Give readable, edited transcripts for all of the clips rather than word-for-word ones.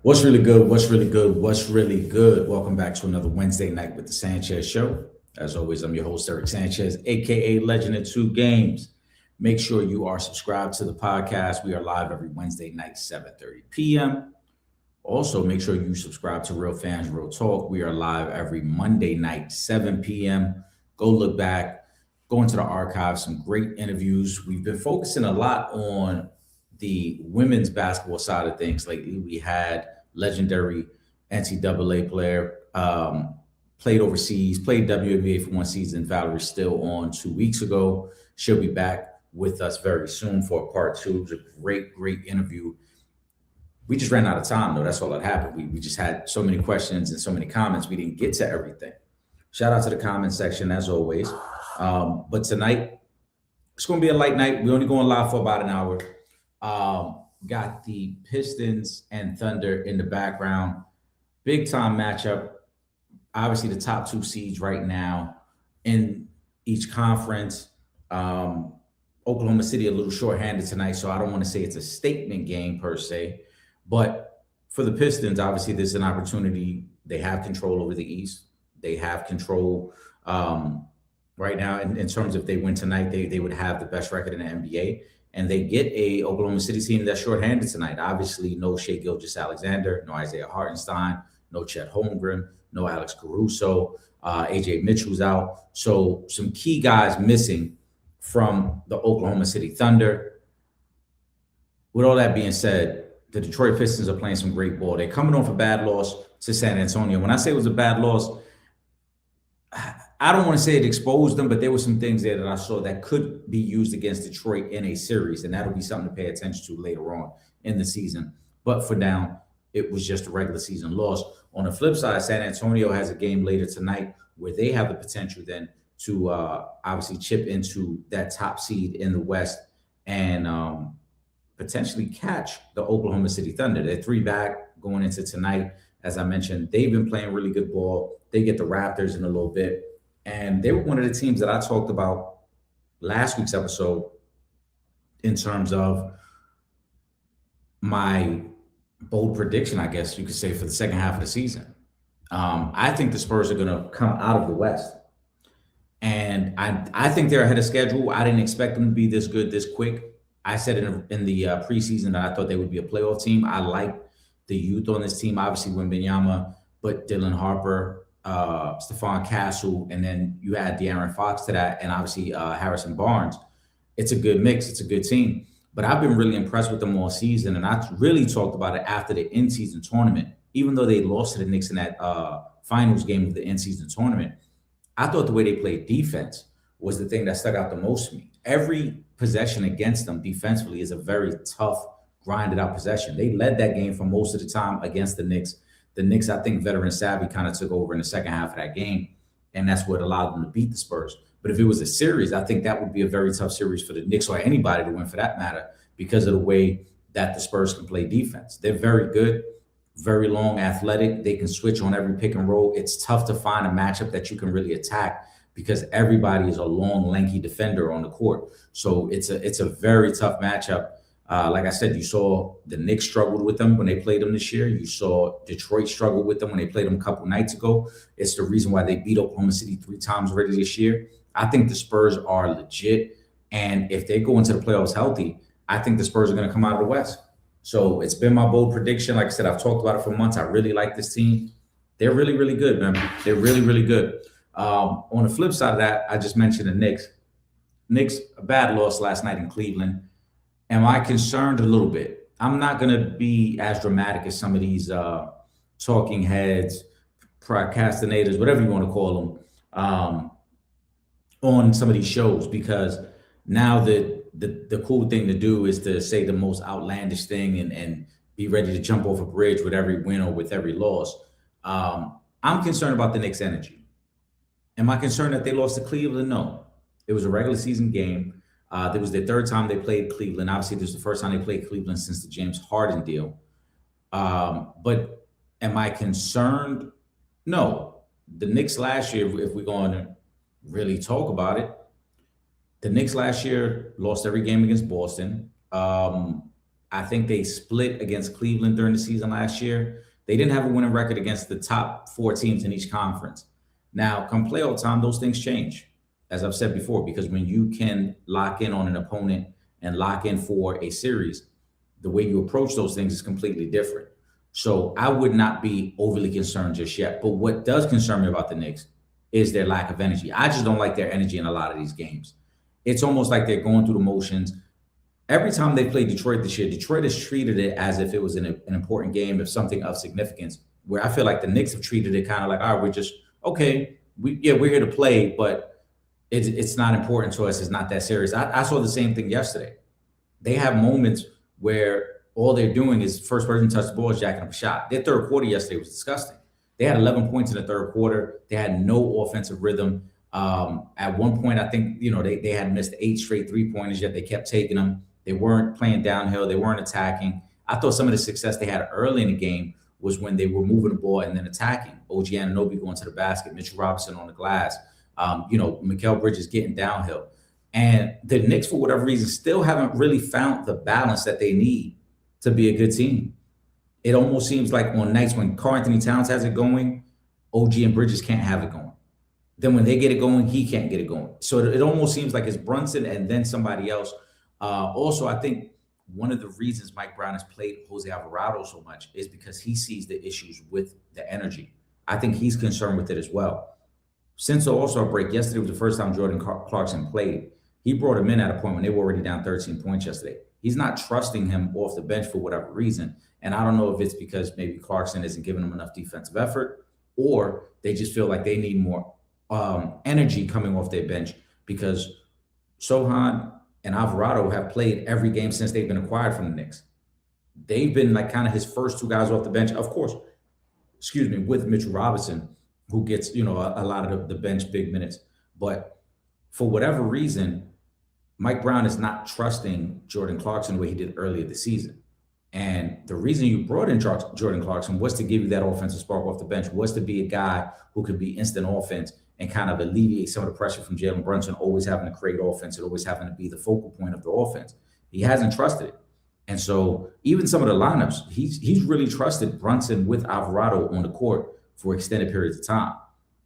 What's really good? What's really good? What's really good? Welcome back to another Wednesday night with the Sanchez Show. As always, I'm your host, Eric Sanchez, aka Legend of Two Games. Make sure you are subscribed to the podcast. We are live every Wednesday night, 7:30 p.m. Also, make sure you subscribe to Real Fans Real Talk. We are live every Monday night, 7 p.m. Go look back, go into the archives, some great interviews. We've been focusing a lot on the women's basketball side of things lately. We had legendary NCAA player, played overseas, played WNBA for one season, Valerie Still on 2 weeks ago. She'll be back with us very soon for a part two. It was a great, great interview. We just ran out of time, though. That's all that happened. We just had so many questions and so many comments. We didn't get to everything. Shout out to the comment section, as always. But tonight, it's going to be a light night. We're only going live for about an hour. Got the Pistons and Thunder in the background. Big time matchup. Obviously, the top two seeds right now in each conference. Oklahoma City a little shorthanded tonight, so I don't want to say it's a statement game per se. But for the Pistons, obviously, there's an opportunity. They have control over the East. They have control right now in terms of if they win tonight, they would have the best record in the NBA. And they get a Oklahoma City team that's shorthanded tonight. Obviously, no Shea Gilgeous-Alexander, no Isaiah Hartenstein, no Chet Holmgren, no Alex Caruso, AJ Mitchell's out. So some key guys missing from the Oklahoma City Thunder. With all that being said, the Detroit Pistons are playing some great ball. They're coming off a bad loss to San Antonio. When I say it was a bad loss, I don't want to say it exposed them, but there were some things there that I saw that could be used against Detroit in a series, and that'll be something to pay attention to later on in the season. But for now, it was just a regular season loss. On the flip side, San Antonio has a game later tonight where they have the potential then to obviously chip into that top seed in the West and potentially catch the Oklahoma City Thunder. They're three back going into tonight. As I mentioned, they've been playing really good ball. They get the Raptors in a little bit. And they were one of the teams that I talked about last week's episode in terms of my bold prediction, I guess you could say, for the second half of the season. I think the Spurs are going to come out of the West. And I think they're ahead of schedule. I didn't expect them to be this good this quick. I said in the preseason that I thought they would be a playoff team. I like the youth on this team. Obviously, Wembanyama, but Dylan Harper, Stephon Castle, and then you add De'Aaron Fox to that, and obviously Harrison Barnes. It's a good mix. It's a good team. But I've been really impressed with them all season, and I really talked about it after the in-season tournament. Even though they lost to the Knicks in that finals game of the in-season tournament, I thought the way they played defense was the thing that stuck out the most to me. Every possession against them defensively is a very tough, grinded out possession. They led that game for most of the time against the Knicks. The Knicks, I think veteran savvy kind of took over in the second half of that game, and that's what allowed them to beat the Spurs. But if it was a series, I think that would be a very tough series for the Knicks or anybody to win for that matter because of the way that the Spurs can play defense. They're very good, very long, athletic. They can switch on every pick and roll. It's tough to find a matchup that you can really attack because everybody is a long, lanky defender on the court. So it's a very tough matchup. Like I said, you saw the Knicks struggled with them when they played them this year. You saw Detroit struggle with them when they played them a couple nights ago. It's the reason why they beat Oklahoma City 3 times already this year. I think the Spurs are legit. And if they go into the playoffs healthy, I think the Spurs are going to come out of the West. So it's been my bold prediction. Like I said, I've talked about it for months. I really like this team. They're really, really good, man. They're really, really good. On the flip side of that, I just mentioned the Knicks. Knicks, a bad loss last night in Cleveland. Am I concerned? A little bit. I'm not going to be as dramatic as some of these talking heads, procrastinators, whatever you want to call them, on some of these shows because now the cool thing to do is to say the most outlandish thing and be ready to jump off a bridge with every win or with every loss. I'm concerned about the Knicks' energy. Am I concerned that they lost to Cleveland? No. It was a regular season game. It was their third time they played Cleveland. Obviously, this was the first time they played Cleveland since the James Harden deal. But am I concerned? No. The Knicks last year, if we're going to really talk about it, the Knicks last year lost every game against Boston. I think they split against Cleveland during the season last year. They didn't have a winning record against the top four teams in each conference. Now, come playoff time, those things change, as I've said before, because when you can lock in on an opponent and lock in for a series, the way you approach those things is completely different. So I would not be overly concerned just yet. But what does concern me about the Knicks is their lack of energy. I just don't like their energy in a lot of these games. It's almost like they're going through the motions. Every time they play Detroit this year, Detroit has treated it as if it was an important game, if something of significance, where I feel like the Knicks have treated it kind of like, all right, we're just, okay, we're here to play, but it's not important to us. It's not that serious. I saw the same thing yesterday. They have moments where all they're doing is first person touch the ball is jacking up a shot. Their third quarter yesterday was disgusting. They had 11 points in the third quarter. They had no offensive rhythm. At one point, I think, they had missed 8 straight 3-pointers, yet they kept taking them. They weren't playing downhill. They weren't attacking. I thought some of the success they had early in the game was when they were moving the ball and then attacking. OG Anunoby going to the basket, Mitchell Robinson on the glass, Mikal Bridges getting downhill. And the Knicks, for whatever reason, still haven't really found the balance that they need to be a good team. It almost seems like on nights when Karl-Anthony Towns has it going, OG and Bridges can't have it going. Then when they get it going, he can't get it going. So it almost seems like it's Brunson and then somebody else. Also, I think one of the reasons Mike Brown has played Jose Alvarado so much is because he sees the issues with the energy. I think he's concerned with it as well. Since the All-Star break, yesterday was the first time Jordan Clarkson played. He brought him in at a point when they were already down 13 points yesterday. He's not trusting him off the bench for whatever reason. And I don't know if it's because maybe Clarkson isn't giving him enough defensive effort, or they just feel like they need more energy coming off their bench, because Sochan and Alvarado have played every game since they've been acquired from the Knicks. They've been like kind of his first two guys off the bench, of course, with Mitchell Robinson, who gets, a lot of the bench big minutes. But for whatever reason, Mike Brown is not trusting Jordan Clarkson the way he did earlier this season. And the reason you brought in Jordan Clarkson was to give you that offensive spark off the bench, was to be a guy who could be instant offense and kind of alleviate some of the pressure from Jalen Brunson, always having to create offense and always having to be the focal point of the offense. He hasn't trusted it. And so even some of the lineups, he's really trusted Brunson with Alvarado on the court for extended periods of time.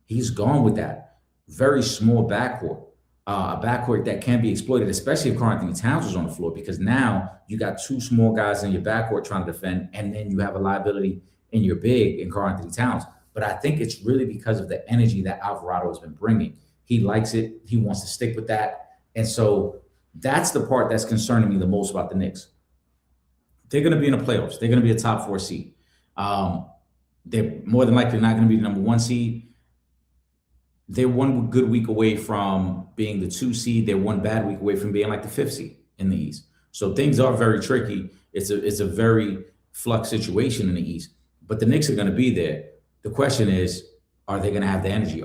He's gone with that very small backcourt, a backcourt that can be exploited, especially if Karl-Anthony Towns is on the floor, because now you got two small guys in your backcourt trying to defend, and then you have a liability in your big in Karl-Anthony Towns. But I think it's really because of the energy that Alvarado has been bringing. He likes it. He wants to stick with that. And so that's the part that's concerning me the most about the Knicks. They're going to be in the playoffs. They're going to be a top 4 seed. They're more than likely not going to be the number 1 seed. They're one good week away from being the 2 seed. They're one bad week away from being like the 5th seed in the East. So things are very tricky. It's a very flux situation in the East. But the Knicks are going to be there. The question is, are they going to have the energy?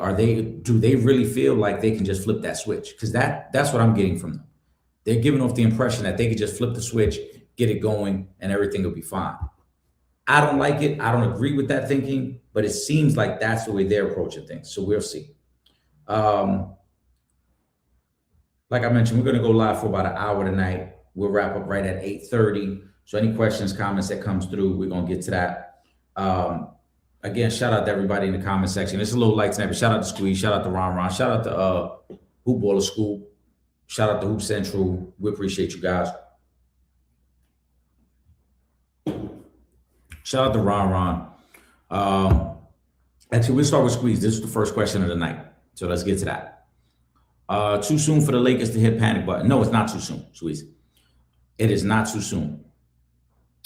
Do they really feel like they can just flip that switch? Because that's what I'm getting from them. They're giving off the impression that they could just flip the switch, get it going, and everything will be fine. I don't like it. I don't agree with that thinking, but it seems like that's the way they're approaching things. So we'll see. Like I mentioned, we're going to go live for about an hour tonight. We'll wrap up right at 8:30. So any questions, comments that comes through, we're going to get to that. Again, shout out to everybody in the comment section. It's a little light tonight, but shout out to Squeeze, shout out to Ron, shout out to Hoop Baller School, shout out to Hoop Central. We appreciate you guys. Shout out to Ron. Actually, we'll start with Squeeze. This is the first question of the night. So let's get to that. Too soon for the Lakers to hit panic button? No, it's not too soon, Squeeze. It is not too soon.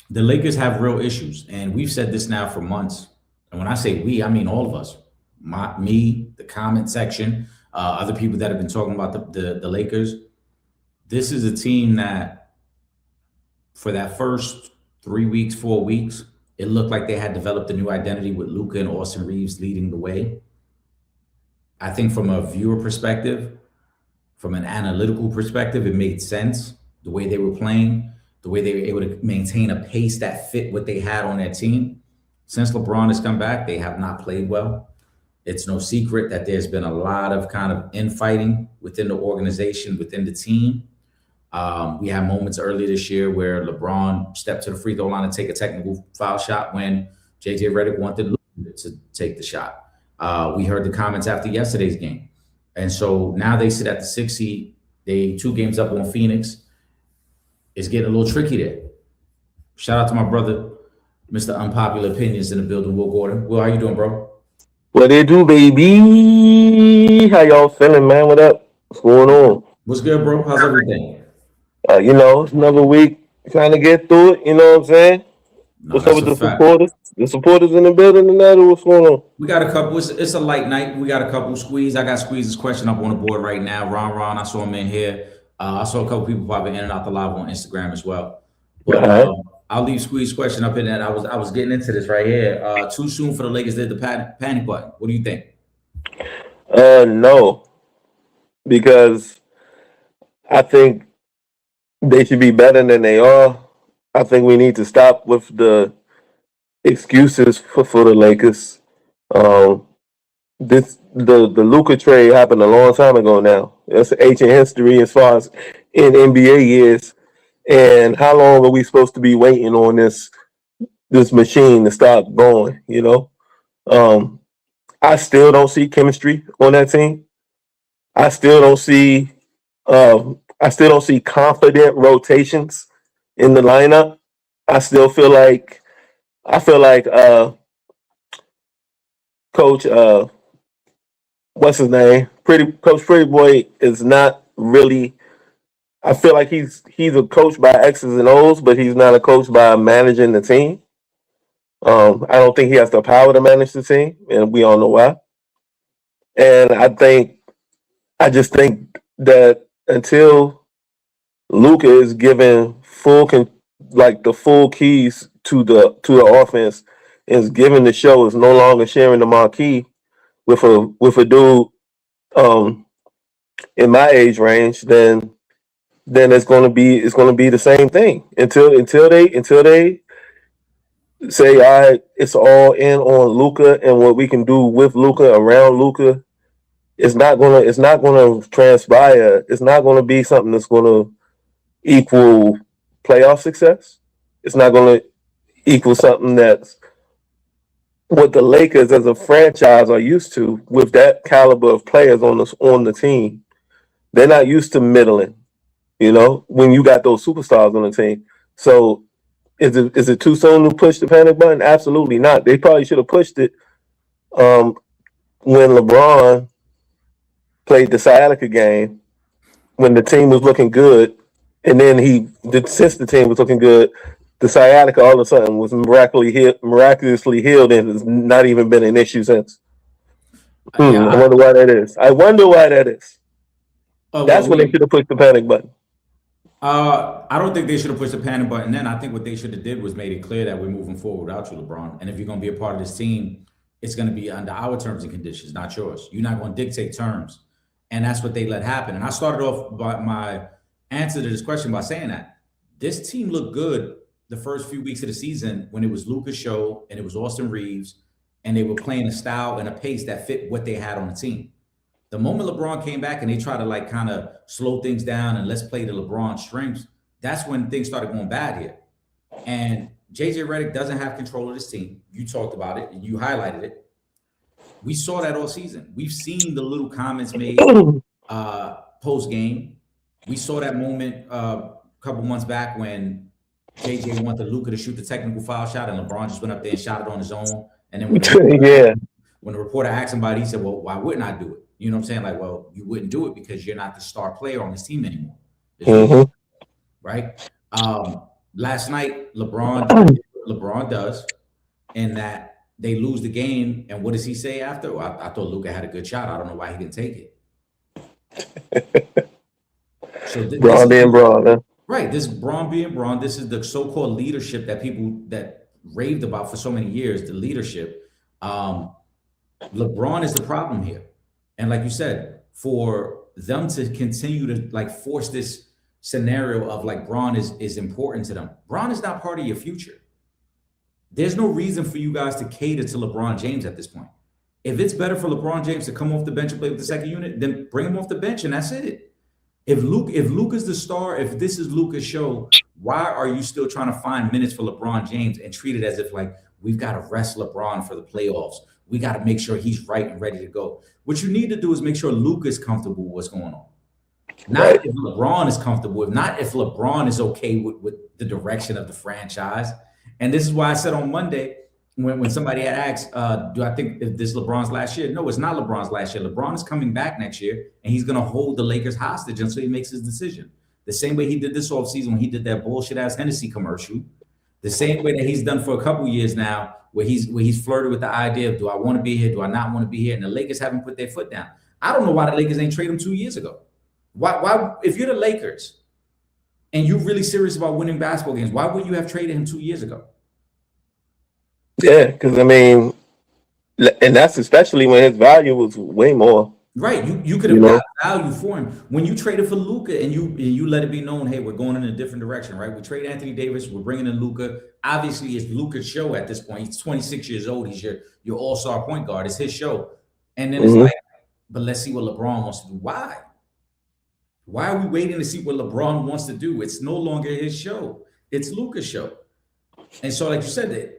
The Lakers have real issues, and we've said this now for months. And when I say we, I mean all of us. Me, the comment section, other people that have been talking about the Lakers. This is a team that for that first 3 weeks, 4 weeks, it looked like they had developed a new identity with Luka and Austin Reeves leading the way. I think from a viewer perspective, from an analytical perspective, it made sense the way they were playing, the way they were able to maintain a pace that fit what they had on their team. Since LeBron has come back, they have not played well. It's no secret that there's been a lot of kind of infighting within the organization, within the team. We had moments earlier this year where LeBron stepped to the free throw line and take a technical foul shot when JJ Redick wanted Luka to take the shot. We heard the comments after yesterday's game. And so now they sit at the 6 seed. They 2 games up on Phoenix. It's getting a little tricky there. Shout out to my brother, Mr. Unpopular Opinions in the building, Will Gordon. Will, how you doing, bro? What they do, baby? How y'all feeling, man? What up? What's going on? What's good, bro? How's everything? It's another week trying to get through it. You know what I'm saying? No, What's up that's with a the fact. supporters? The supporters in the building tonight, or what's going on? We got a couple. It's a light night. We got a couple. Squeeze. I got Squeeze's question up on the board right now. Ron, I saw him in here. I saw a couple people popping in and out the live on Instagram as well. But All right. I'll leave Squeeze's question up in that. I was getting into this right here. Too soon for the Lakers did the panic button. What do you think? No, because I think they should be better than they are. I think we need to stop with the excuses for the Lakers. Um, the Luka trade happened a long time ago now. It's ancient history as far as in NBA years. And how long are we supposed to be waiting on this machine to stop going? Um, I still don't see chemistry on that team. I still don't see confident rotations in the lineup. I still feel like Coach what's his name? Pretty Boy is not really. I feel like he's a coach by X's and O's, but he's not a coach by managing the team. I don't think he has the power to manage the team, and we all know why. And I just think that until Luka is given the full keys to the offense, is given the show, is no longer sharing the marquee with a dude in my age range, then it's gonna be the same thing until they say, all right, it's all in on Luka and what we can do with Luka, around Luka. It's not gonna transpire. It's not gonna be something that's gonna equal playoff success. It's not gonna equal something that's what the Lakers as a franchise are used to with that caliber of players on the team. They're not used to middling, when you got those superstars on the team. So is it too soon to push the panic button? Absolutely not. They probably should have pushed it when LeBron played the sciatica game when the team was looking good, and then since the team was looking good, the sciatica all of a sudden was miraculously healed, and has not even been an issue since. Yeah, I wonder why that is. That's when they well, should have pushed the panic button. I don't think they should have pushed the panic button then. I think what they should have did was made it clear that we're moving forward without you, LeBron. And if you're going to be a part of this team, it's going to be under our terms and conditions, not yours. You're not going to dictate terms. And that's what they let happen. And I started off by my answer to this question by saying that this team looked good the first few weeks of the season when it was Luka's show and it was Austin Reeves, and they were playing a style and a pace that fit what they had on the team. The moment LeBron came back and they tried to kind of slow things down and let's play the LeBron strengths, that's when things started going bad here. And JJ Redick doesn't have control of this team. You talked about it and you highlighted it. We saw that all season. We've seen the little comments made post game. We saw that moment a couple months back when JJ wanted Luka to shoot the technical foul shot and LeBron just went up there and shot it on his own. And then when the reporter asked him about it, he said, well, why wouldn't I do it? You know what I'm saying? Like, well, you wouldn't do it because you're not the star player on this team anymore. Mm-hmm. Right? Last night, LeBron does, in that they lose the game. And what does he say after? Well, I thought Luka had a good shot. I don't know why he didn't take it. So Braun being Braun, man. Right. This Braun being Braun. This is the so-called leadership that people that raved about for so many years, the leadership. LeBron is the problem here. And like you said, for them to continue to force this scenario of Braun is important to them. Braun is not part of your future. There's no reason for you guys to cater to LeBron James at this point. If it's better for LeBron James to come off the bench and play with the second unit, then bring him off the bench and that's it. If Luka's the star, if this is Luka's show, why are you still trying to find minutes for LeBron James and treat it as if like we've got to rest LeBron for the playoffs? We got to make sure he's right and ready to go. What you need to do is make sure Luka's comfortable with what's going on. Not if LeBron is comfortable, if LeBron is okay with the direction of the franchise. And this is why I said on Monday, when somebody had asked, do I think if this LeBron's last year? No, it's not LeBron's last year. LeBron is coming back next year, and he's going to hold the Lakers hostage until he makes his decision. The same way he did this offseason when he did that bullshit-ass Hennessy commercial. The same way that he's done for a couple years now, where he's flirted with the idea of, do I want to be here? Do I not want to be here? And the Lakers haven't put their foot down. I don't know why the Lakers ain't trade him 2 years ago. Why, if you're the Lakers and you're really serious about winning basketball games, why would you have traded him 2 years ago? Yeah, because I mean, and that's especially when his value was way more. Right. You could have got value for him. When you traded for Luka and you let it be known, hey, we're going in a different direction, right? We trade Anthony Davis, we're bringing in Luka. Obviously, it's Luka's show at this point. He's 26 years old. He's your all-star point guard. It's his show. And then it's like, but let's see what LeBron wants to do. Why? Why are we waiting to see what LeBron wants to do? It's no longer his show. It's Luka's show. And so, like you said,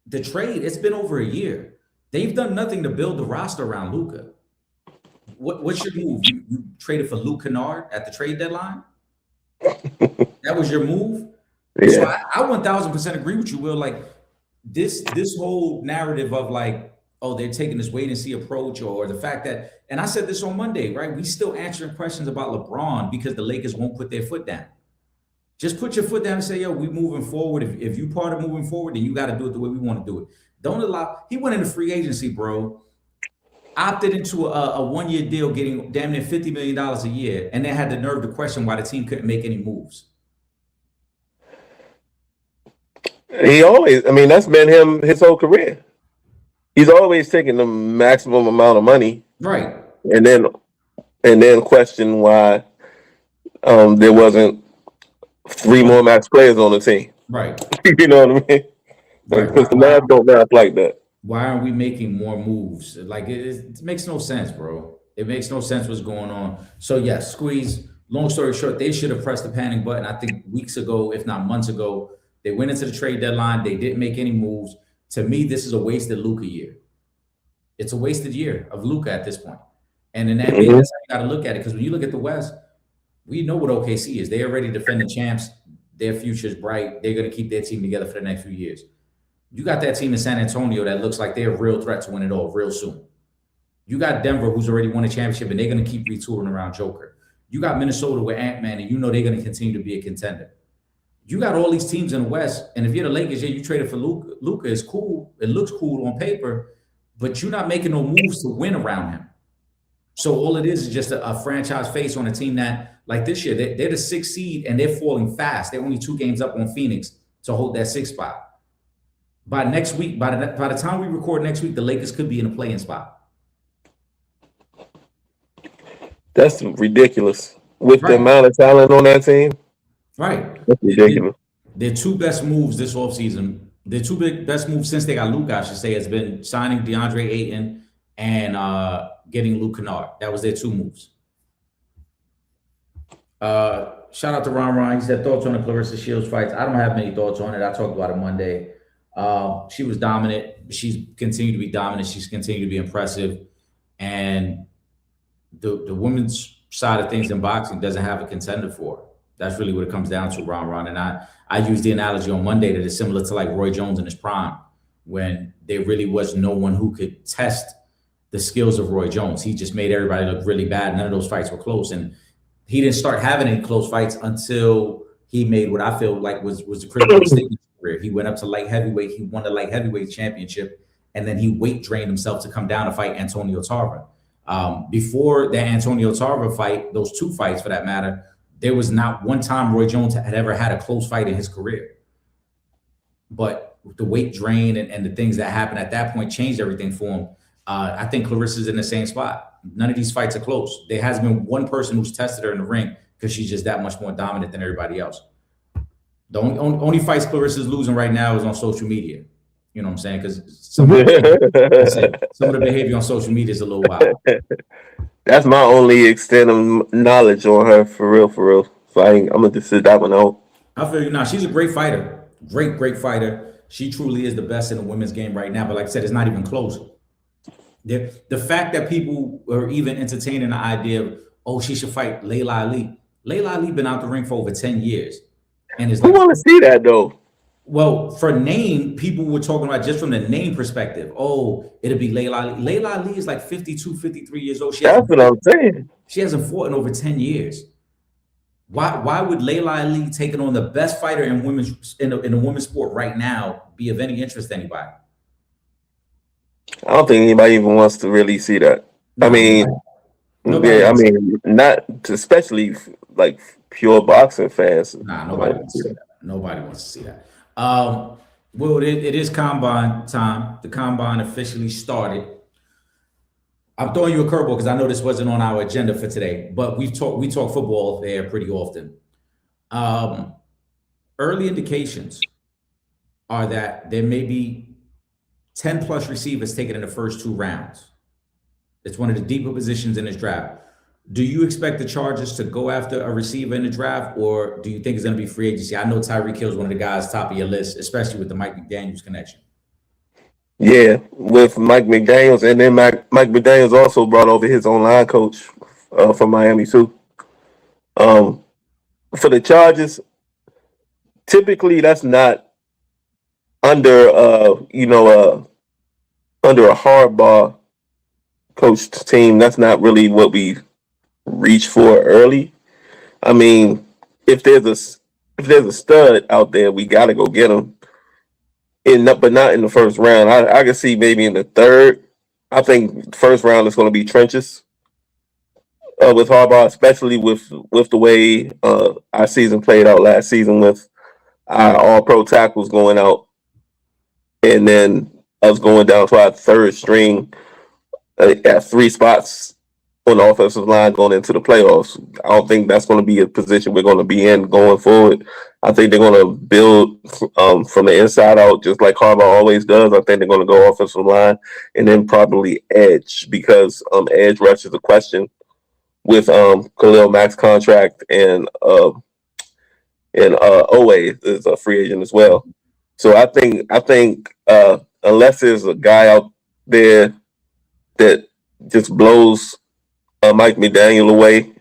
the trade, it's been over a year. They've done nothing to build the roster around Luka. What's your move? You traded for Luke Kennard at the trade deadline? That was your move? Yeah. So I 1000% agree with you, Will. Like this whole narrative of like, oh, they're taking this wait and see approach, or the fact that, and I said this on Monday, right? We still answering questions about LeBron because the Lakers won't put their foot down. Just put your foot down and say, yo, we moving forward. If you part of moving forward, then you got to do it the way we want to do it. Don't allow, he went into free agency, bro, opted into a one-year deal getting damn near $50 million a year, and then had the nerve to question why the team couldn't make any moves. He always, I mean, that's been him his whole career. He's always taking the maximum amount of money. Right. And then question why there wasn't 3 more max players on the team. Right. You know what I mean? Because the math don't math like that. Why aren't we making more moves? Like it makes no sense, bro. It makes no sense what's going on. So yes, squeeze. Long story short, they should have pressed the panic button. I think weeks ago, if not months ago, they went into the trade deadline. They didn't make any moves. To me, this is a wasted Luka year. It's a wasted year of Luka at this point. And in that that's how you got to look at it. Because when you look at the West, we know what OKC is. They already defending champs. Their future is bright. They're going to keep their team together for the next few years. You got that team in San Antonio that looks like they're a real threat to win it all real soon. You got Denver, who's already won a championship, and they're going to keep retooling around Joker. You got Minnesota with Ant-Man, and you know they're going to continue to be a contender. You got all these teams in the West, and if you're the Lakers, yeah, you traded for Luka. Luka is cool. It looks cool on paper, but you're not making no moves to win around him. So all it is just a franchise face on a team that, like this year, they're the 6th seed, and they're falling fast. They're only 2 games up on Phoenix to hold that 6th spot. By next week, by the time we record next week, the Lakers could be in a play-in spot. That's ridiculous. With the amount of talent on that team. Right. That's ridiculous. Their 2 best moves this offseason, their 2 best moves since they got Luka, I should say, has been signing DeAndre Ayton and getting Luke Kennard. That was their 2 moves. Shout out to Ron. He said, thoughts on the Clarissa Shields fights? I don't have many thoughts on it. I talked about it Monday. She was dominant. She's continued to be dominant. She's continued to be impressive. And the women's side of things in boxing doesn't have a contender for her. That's really what it comes down to, Ron. And I used the analogy on Monday that is similar to like Roy Jones in his prime, when there really was no one who could test the skills of Roy Jones. He just made everybody look really bad. None of those fights were close. And he didn't start having any close fights until he made what I feel like was the critical mistake in his career. He went up to light heavyweight. He won the light heavyweight championship. And then he weight drained himself to come down to fight Antonio Tarver. Before that Antonio Tarver fight, those 2 fights for that matter, there was not one time Roy Jones had ever had a close fight in his career. But the weight drain and the things that happened at that point changed everything for him. I think Clarissa's in the same spot. None of these fights are close. There hasn't been one person who's tested her in the ring because she's just that much more dominant than everybody else. The only fights Clarissa's losing right now is on social media. You know what I'm saying? Because some of the behavior on social media is a little wild. That's my only extent of knowledge on her, for real, for real. So I'm gonna just sit that one out. I feel you now. She's a great fighter. Great fighter. She truly is the best in the women's game right now. But like I said, it's not even close. The fact that people are even entertaining the idea of, oh, she should fight Layla Ali. Layla Ali been out the ring for over 10 years. And it's We like, want to see that though. well, for name, people were talking about just from the name perspective. Oh, it'll be Layla Ali. Layla Ali is like 52, 53 years old. That's what I'm saying. She hasn't fought in over 10 years. Why would Layla Ali taking on the best fighter in the women's sport right now be of any interest to anybody? I don't think anybody even wants to really see that. I mean, nobody yeah, I wants mean, not especially like pure boxing fans. nobody wants to see that. Nobody wants to see that. Well, it is combine time. The combine officially started. I'm throwing you a curveball because I know this wasn't on our agenda for today, but we talk football there pretty often. Early indications are that there may be 10 plus receivers taken in the first 2 rounds. It's one of the deeper positions in this draft. Do you expect the Chargers to go after a receiver in the draft, or do you think it's going to be free agency? I know Tyreek Hill is one of the guys top of your list, especially with the Mike McDaniels connection. Yeah, with Mike McDaniels, and then Mike McDaniels also brought over his own line coach from Miami too. For the Chargers, typically that's not under under a Harbaugh coached team. That's not really what we reach for early. I mean, if there's a stud out there, we got to go get him. But not in the first round. I can see maybe in the third. I think first round is going to be trenches with Harbaugh, especially with the way our season played out last season with our all-pro tackles going out, and then us going down to our third string at 3 spots on the offensive line going into the playoffs. I don't think that's going to be a position we're going to be in going forward. I think they're going to build from the inside out, just like Harbaugh always does. I think they're going to go offensive line and then probably edge, because edge rush is a question with Khalil Mack's contract, and Owe is a free agent as well. So I think unless there's a guy out there that just blows Mike McDaniel away,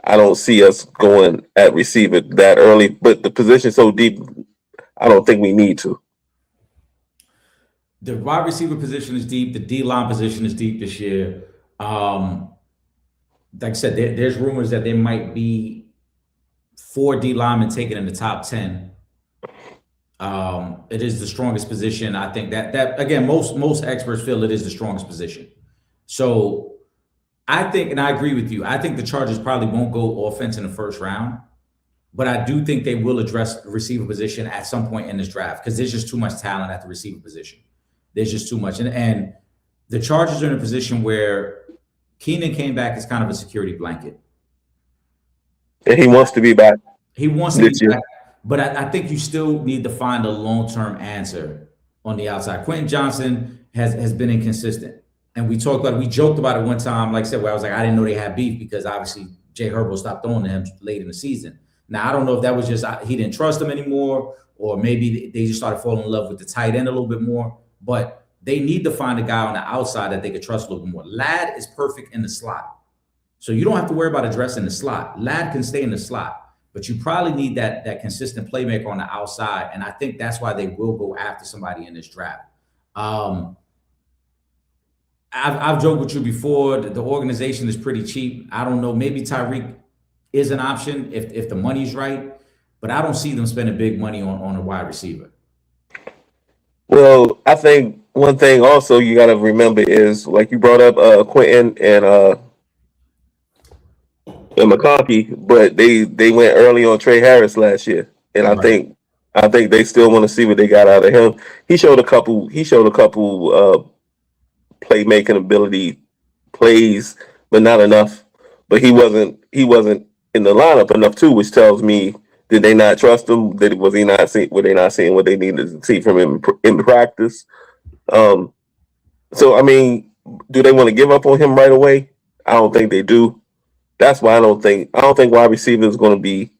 I don't see us going at receiver that early. But the position's so deep, I don't think we need to. The wide receiver position is deep. The D-line position is deep this year. Like I said, there's rumors that there might be 4 D linemen taken in the top 10. It is the strongest position. I think that again, most experts feel it is the strongest position. So I think, and I agree with you, I think the Chargers probably won't go offense in the first round, but I do think they will address the receiver position at some point in this draft, because there's just too much talent at the receiver position. There's just too much. And the Chargers are in a position where Keenan came back as kind of a security blanket. And he wants to be back. He wants to be back, but I think you still need to find a long-term answer on the outside. Quentin Johnson has been inconsistent. And we joked about it one time, like I said, where I was like, I didn't know they had beef because obviously Jay Herbo stopped throwing to him late in the season. Now, I don't know if that was just he didn't trust him anymore, or maybe they just started falling in love with the tight end a little bit more. But they need to find a guy on the outside that they could trust a little bit more. Ladd is perfect in the slot. So you don't have to worry about addressing the slot. Ladd can stay in the slot, but you probably need that consistent playmaker on the outside. And I think that's why they will go after somebody in this draft. I've joked with you before. The organization is pretty cheap. I don't know. Maybe Tyreek is an option if the money's right, but I don't see them spending big money on a wide receiver. Well, I think one thing also you got to remember is, like you brought up Quentin and McConkey, but they went early on Trey Harris last year, and right. I think they still want to see what they got out of him. He showed a couple playmaking ability plays, but not enough. But he wasn't in the lineup enough too, which tells me Did they not trust him? Was he not see? Were they not seeing what they needed to see from him in practice? So I mean, do they want to give up on him right away? I don't think they do. That's why I don't think wide receiver is going to be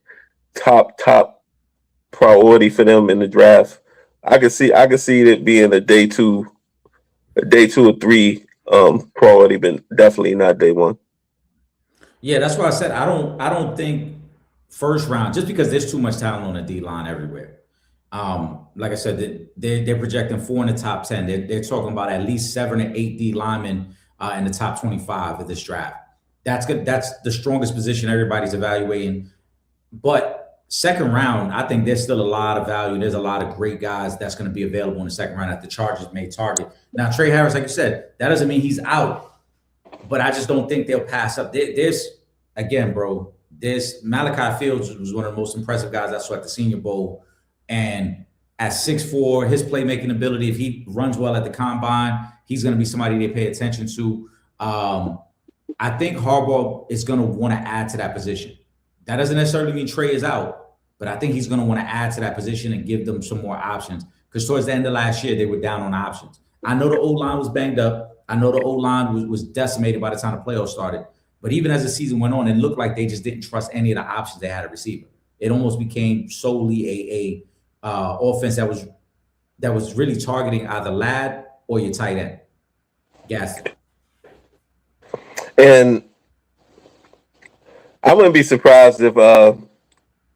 top priority for them in the draft. I could see it being a day two or three priority, but definitely not day one. Yeah, that's why I said I don't think first round, just because there's too much talent on the D line everywhere. Like I said, they're projecting 4 in the top 10. They're talking about at least 7 or 8 D linemen in the top 25 of this draft. That's good. That's the strongest position everybody's evaluating. But second round, I think there's still a lot of value. There's a lot of great guys that's going to be available in the second round that the Chargers may target. Now, Trey Harris, like you said, that doesn't mean he's out. But I just don't think they'll pass up. There's, again, bro, Malachi Fields was one of the most impressive guys I saw at the Senior Bowl. And at 6'4", his playmaking ability, if he runs well at the combine, he's going to be somebody they pay attention to. I think Harbaugh is going to want to add to that position. That doesn't necessarily mean Trey is out, but I think he's going to want to add to that position and give them some more options. Because towards the end of last year, they were down on options. I know the O-line was banged up. I know the O-line was decimated by the time the playoffs started. But even as the season went on, it looked like they just didn't trust any of the options they had at receiver. It almost became solely a offense that was really targeting either Ladd or your tight end. Yes. And I wouldn't be surprised if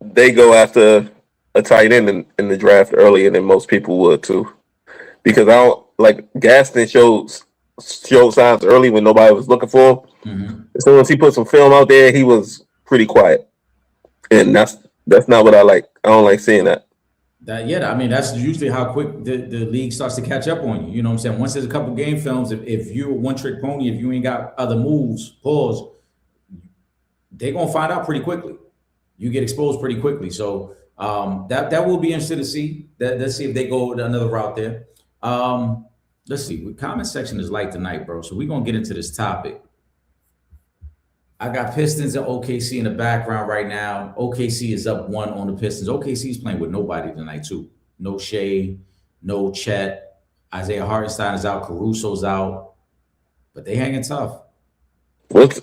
they go after a tight end in the draft earlier than most people would too, because I don't like Gaston showed signs early when nobody was looking for him. Mm-hmm. So once he put some film out there, he was pretty quiet, and that's not what I like. I don't like seeing that. I mean, that's usually how quick the league starts to catch up on you. You know what I'm saying? Once there's a couple game films, if you're a one-trick pony, if you ain't got other moves, they're going to find out pretty quickly. You get exposed pretty quickly. So that will be interesting to see. Let's see if they go another route there. Let's see. The comment section is light tonight, bro. So we're going to get into this topic. I got Pistons and OKC in the background right now. OKC is up 1 on the Pistons. OKC is playing with nobody tonight, too. No Shea, no Chet. Isaiah Hartenstein is out. Caruso's out. But they hanging tough. What?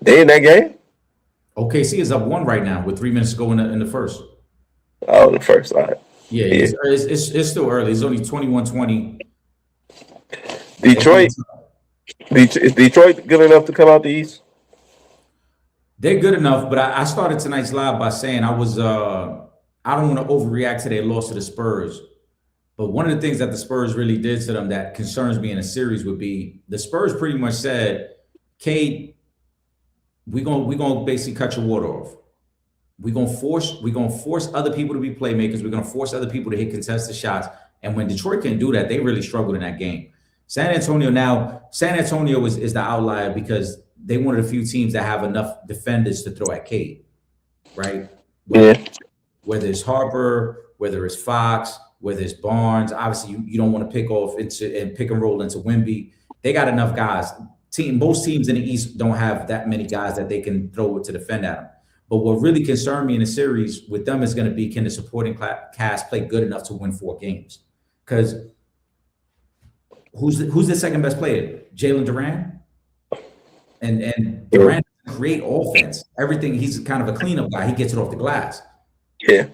They in that game? OKC is up 1 right now with 3 minutes to go in the first. Oh, the first. All right. Yeah. It's still early. It's only 21-20. Is Detroit good enough to come out the East? They're good enough, but I started tonight's live by saying I don't want to overreact to their loss to the Spurs. But one of the things that the Spurs really did to them that concerns me in a series would be the Spurs pretty much said, Cade, we're gonna basically cut your water off. We're gonna force other people to be playmakers. We're gonna force other people to hit contested shots. And when Detroit can do that, they really struggled in that game. San Antonio is the outlier because they one of the few teams that have enough defenders to throw at Cade, right? Whether it's Harper, whether it's Fox, whether it's Barnes, obviously you don't want to pick and roll into Wemby. They got enough guys. Most teams in the East don't have that many guys that they can throw to defend at them. But what really concerned me in the series with them is going to be, can the supporting cast play good enough to win 4 games? Because who's the second best player? Jalen Duran? And Durant doesn't create offense. Everything, he's kind of a cleanup guy. He gets it off the glass. Yeah.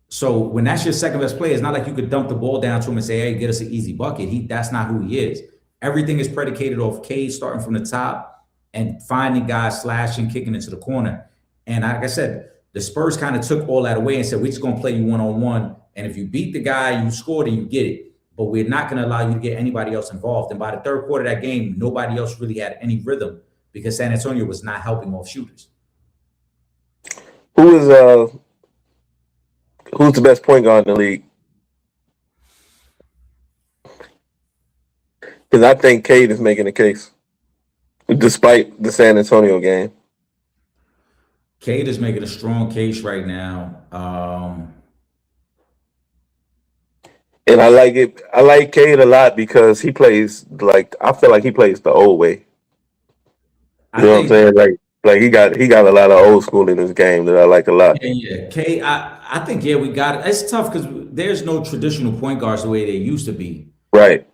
So when that's your second best player, it's not like you could dump the ball down to him and say, hey, get us an easy bucket. That's not who he is. Everything is predicated off Cade starting from the top and finding guys, slashing, kicking into the corner. And like I said, the Spurs kind of took all that away and said, we're just going to play you one-on-one. And if you beat the guy, you scored and you get it. But we're not going to allow you to get anybody else involved. And by the third quarter of that game, nobody else really had any rhythm because San Antonio was not helping off shooters. Who's the best point guard in the league? Because I think Cade is making a case, despite the San Antonio game. Cade is making a strong case right now. And I like it. I like Cade a lot because he plays I feel like he plays the old way. You know what I'm saying? Like Like he got a lot of old school in his game that I like a lot. Yeah. K, I think, yeah, we got it. It's tough because there's no traditional point guards the way they used to be. Right.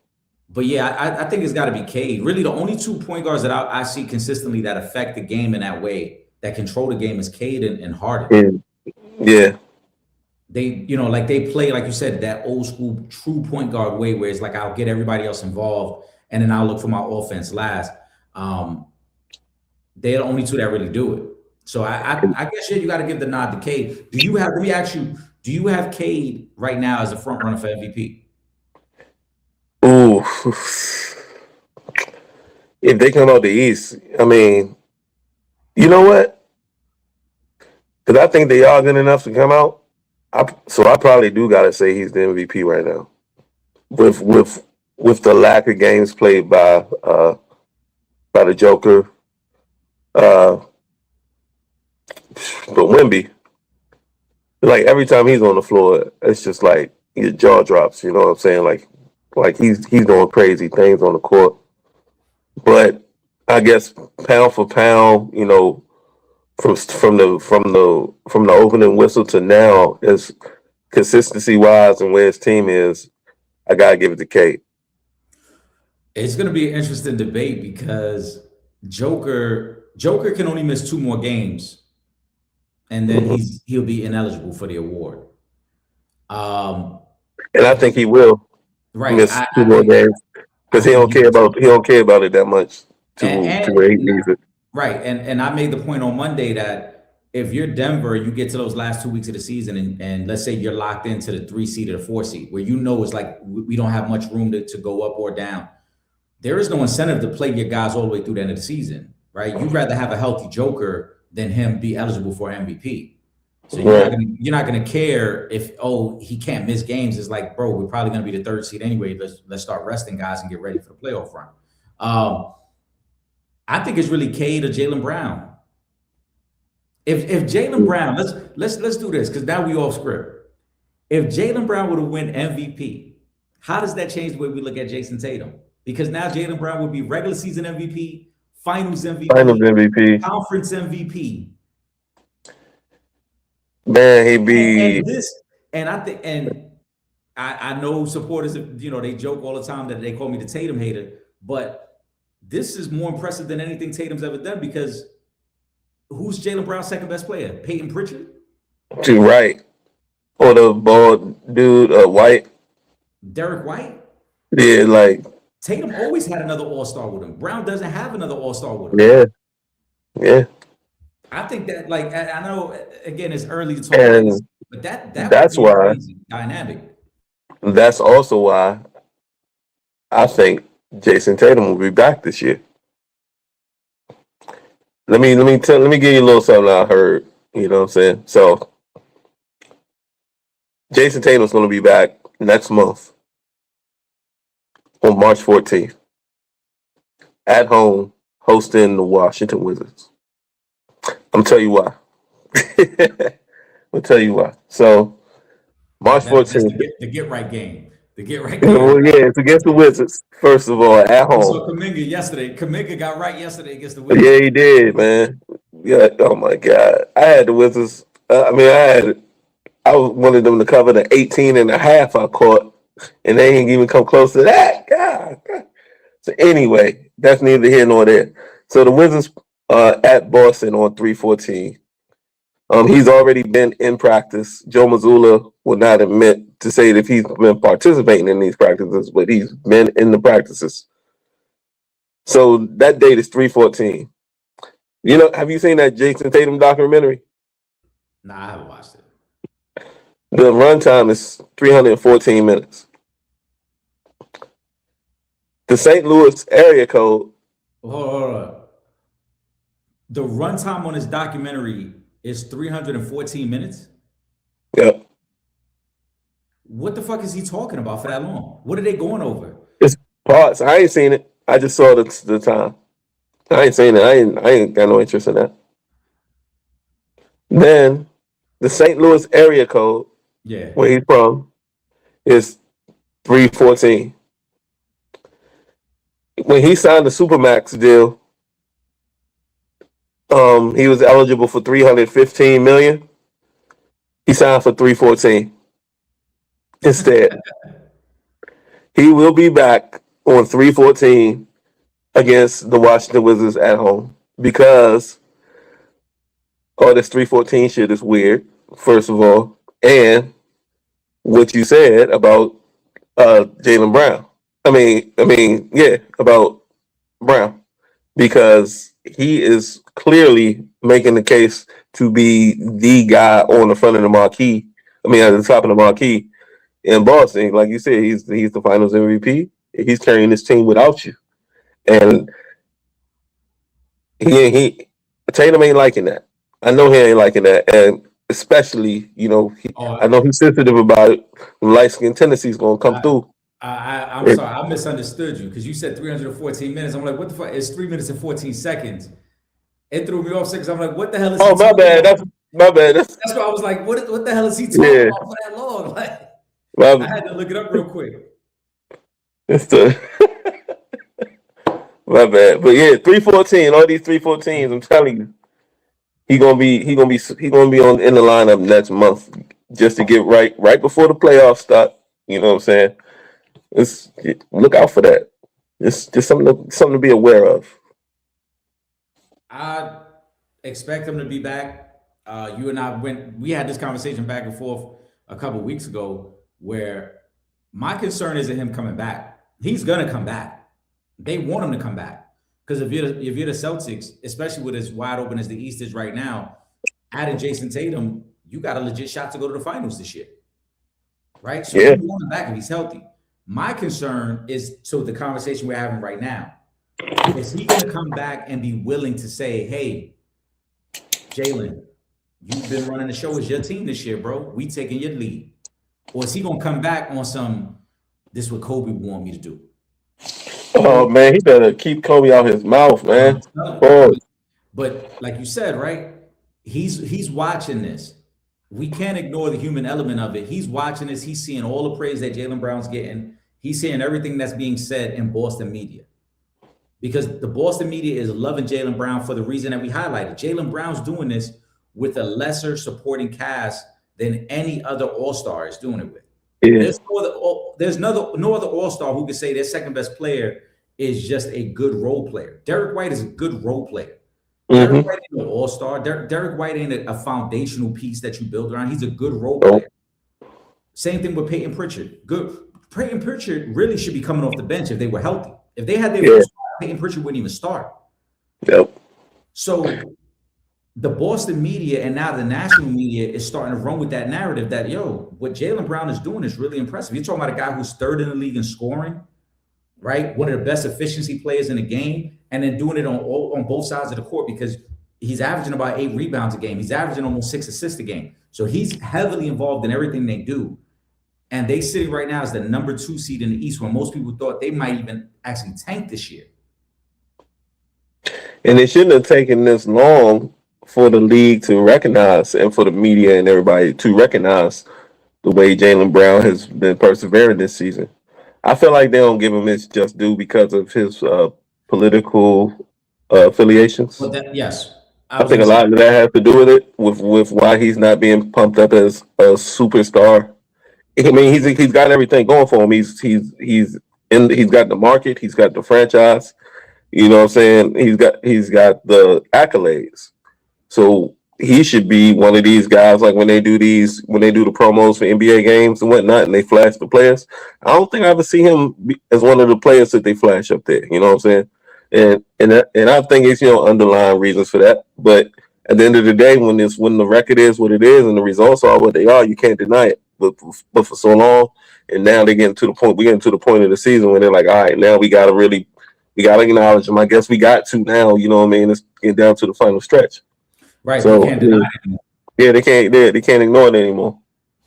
But yeah, I think it's got to be Cade. Really, the only two point guards that I see consistently that affect the game in that way, that control the game, is Cade and Harden. And yeah. They, like they play, like you said, that old school true point guard way where it's like I'll get everybody else involved and then I'll look for my offense last. They're the only two that really do it. So I guess, yeah, you got to give the nod to Cade. Let me ask you, do you have Cade right now as a front runner for MVP? Ooh. If they come out the East, I mean, you know what? Because I think they are good enough to come out. So I probably do gotta say he's the MVP right now. With the lack of games played by the Joker, but Wemby, like every time he's on the floor, it's just like your jaw drops. You know what I'm saying? Like he's doing crazy things on the court. But I guess pound for pound, from the opening whistle to now, is consistency wise and where his team is, I gotta give it to Cade. It's going to be an interesting debate because Joker can only miss 2 more games, and then he'll be ineligible for the award. And I think he will Right. miss 2 more games because he don't care about it that much to where he needs it. Right. And I made the point on Monday that if you're Denver, you get to those last 2 weeks of the season, and let's say you're locked into the 3 seed or the 4 seed, where it's like we don't have much room to go up or down. There is no incentive to play your guys all the way through the end of the season, right? You'd rather have a healthy Joker than him be eligible for MVP. So you're not gonna care if he can't miss games. It's like, bro, we're probably gonna be the 3rd seed anyway. Let's start resting guys and get ready for the playoff run. I think it's really Cade or Jaylen Brown. If Jaylen Brown, let's do this because now we off script. If Jaylen Brown would have won MVP, how does that change the way we look at Jason Tatum? Because now Jaylen Brown would be regular season MVP, finals MVP, conference MVP. Man, he'd be. I know supporters, they joke all the time that they call me the Tatum hater, but this is more impressive than anything Tatum's ever done because who's Jaylen Brown's second best player? Peyton Pritchard? Right. Or the bald dude, White. Derek White? Yeah, like. Tatum always had another all-star with him. Brown doesn't have another all-star with him. Yeah. I think that, like, I know, again, it's early to talk about this, but that's why dynamic. That's also why I think Jason Tatum will be back this year. Let me give you a little something I heard. You know what I'm saying? So Jason Tatum's going to be back next month on March 14th at home hosting the Washington Wizards. I'm tell you why. I'll tell you why. So March 14th. The get right game. The get right game. Well, yeah, it's against the Wizards, first of all, at home. So Kuminga got right yesterday against the Wizards. Yeah, he did, man. Yeah, oh my God. I had the Wizards. I wanted them to cover the 18.5 I caught, and they ain't even come close to that. God. So anyway, that's neither here nor there. So the Wizards at Boston on 3/14. He's already been in practice. Joe Mazzulla will not admit to say that he's been participating in these practices, but he's been in the practices. So that date is 3/14. Have you seen that Jason Tatum documentary? Nah, I haven't watched it. The runtime is 314 minutes. The St. Louis area code. Hold on. The runtime on this documentary is 314 minutes? Yep. What the fuck is he talking about for that long? What are they going over? It's parts. I ain't seen it. I just saw the time. I ain't seen it. I ain't got no interest in that. Then the St. Louis area code, where he's from, is 314. When he signed the Supermax deal, He was eligible for 315 million. He signed for 314 instead. He will be back on 314 against the Washington Wizards at home because this 314 shit is weird, first of all. And what you said about Jaylen Brown. About Brown. Because he is clearly making the case to be the guy on the front of the marquee. At the top of the marquee in Boston. Like you said, he's the Finals MVP. He's carrying this team without you, and Tatum ain't liking that. I know he ain't liking that, and especially I know he's sensitive about it. Light skin tendencies gonna come through. I'm sorry, I misunderstood you because you said 314 minutes. I'm like, what the fuck? It's 3 minutes and 14 seconds. It threw me off because I'm like, what the hell is he my bad. about? My bad. That's why I was like, what the hell is he talking about for that long? Like, I had to look it up real quick. It's the my bad. But yeah, 314, all these 314s, I'm telling you, he gonna be in the lineup next month just to get right before the playoffs start. You know what I'm saying? Look out for that. It's just something to be aware of. I expect him to be back. You and I we had this conversation back and forth a couple weeks ago where my concern isn't him coming back. He's gonna come back. They want him to come back. Because if you're the Celtics, especially with as wide open as the East is right now, adding Jason Tatum, you got a legit shot to go to the finals this year. Right? So you want him back if he's healthy. My concern is the conversation we're having right now. Is he gonna come back and be willing to say, hey, Jaylen, you've been running the show as your team this year, bro. We taking your lead. Or is he gonna come back on this is what Kobe want me to do? Oh man, he better keep Kobe out his mouth, man. But like you said, right? He's watching this. We can't ignore the human element of it. He's watching this. He's seeing all the praise that Jaylen Brown's getting. He's seeing everything that's being said in Boston media. Because the Boston media is loving Jaylen Brown for the reason that we highlighted. Jaylen Brown's doing this with a lesser supporting cast than any other All-Star is doing it with. Yeah. There's no other All-Star who can say their second best player is just a good role player. Derek White is a good role player. Mm-hmm. Derek White ain't an All-Star. Derek White ain't a foundational piece that you build around. He's a good role player. Same thing with Peyton Pritchard. Peyton Pritchard really should be coming off the bench if they were healthy. If they had their first start, Peyton Pritchard wouldn't even start. Yep. So the Boston media and now the national media is starting to run with that narrative that, what Jaylen Brown is doing is really impressive. You're talking about a guy who's third in the league in scoring, right? One of the best efficiency players in the game, and then doing it on both sides of the court because he's averaging about 8 rebounds a game. He's averaging almost 6 assists a game. So he's heavily involved in everything they do. And they sitting right now as the number 2 seed in the East when most people thought they might even actually tank this year. And it shouldn't have taken this long for the league to recognize and for the media and everybody to recognize the way Jaylen Brown has been persevering this season. I feel like they don't give him his just due because of his political affiliations. Well, yes. I think a lot of that has to do with it, with why he's not being pumped up as a superstar. I mean, he's got everything going for him. He's got the market, he's got the franchise. You know what I'm saying? He's got the accolades. So he should be one of these guys, like when they do the promos for NBA games and whatnot, and they flash the players. I don't think I ever see him as one of the players that they flash up there. You know what I'm saying? And I think it's underlying reasons for that. But at the end of the day, when the record is what it is and the results are what they are, you can't deny it. But for so long, and now we're getting to the point of the season where they're like, all right, now we gotta acknowledge them. I guess we got to now. You know what I mean? Let's get down to the final stretch. Right. So they can't deny it anymore. Yeah, they can't ignore it anymore.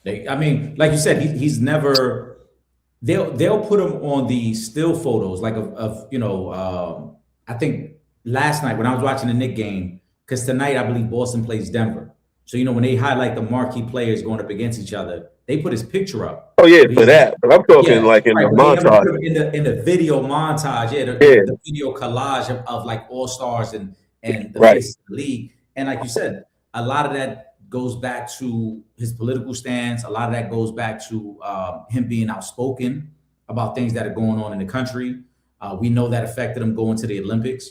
Like you said, he's never. They'll put him on the still photos, like I think last night when I was watching the Knicks game, because tonight I believe Boston plays Denver. So when they highlight the marquee players going up against each other, they put his picture up. Oh yeah, for that. But I'm talking like in the montage, in the video montage, the video collage of like all stars and and the Right. face of the league. And like you said, a lot of that goes back to his political stance. A lot of that goes back to him being outspoken about things that are going on in the country. We know that affected him going to the Olympics.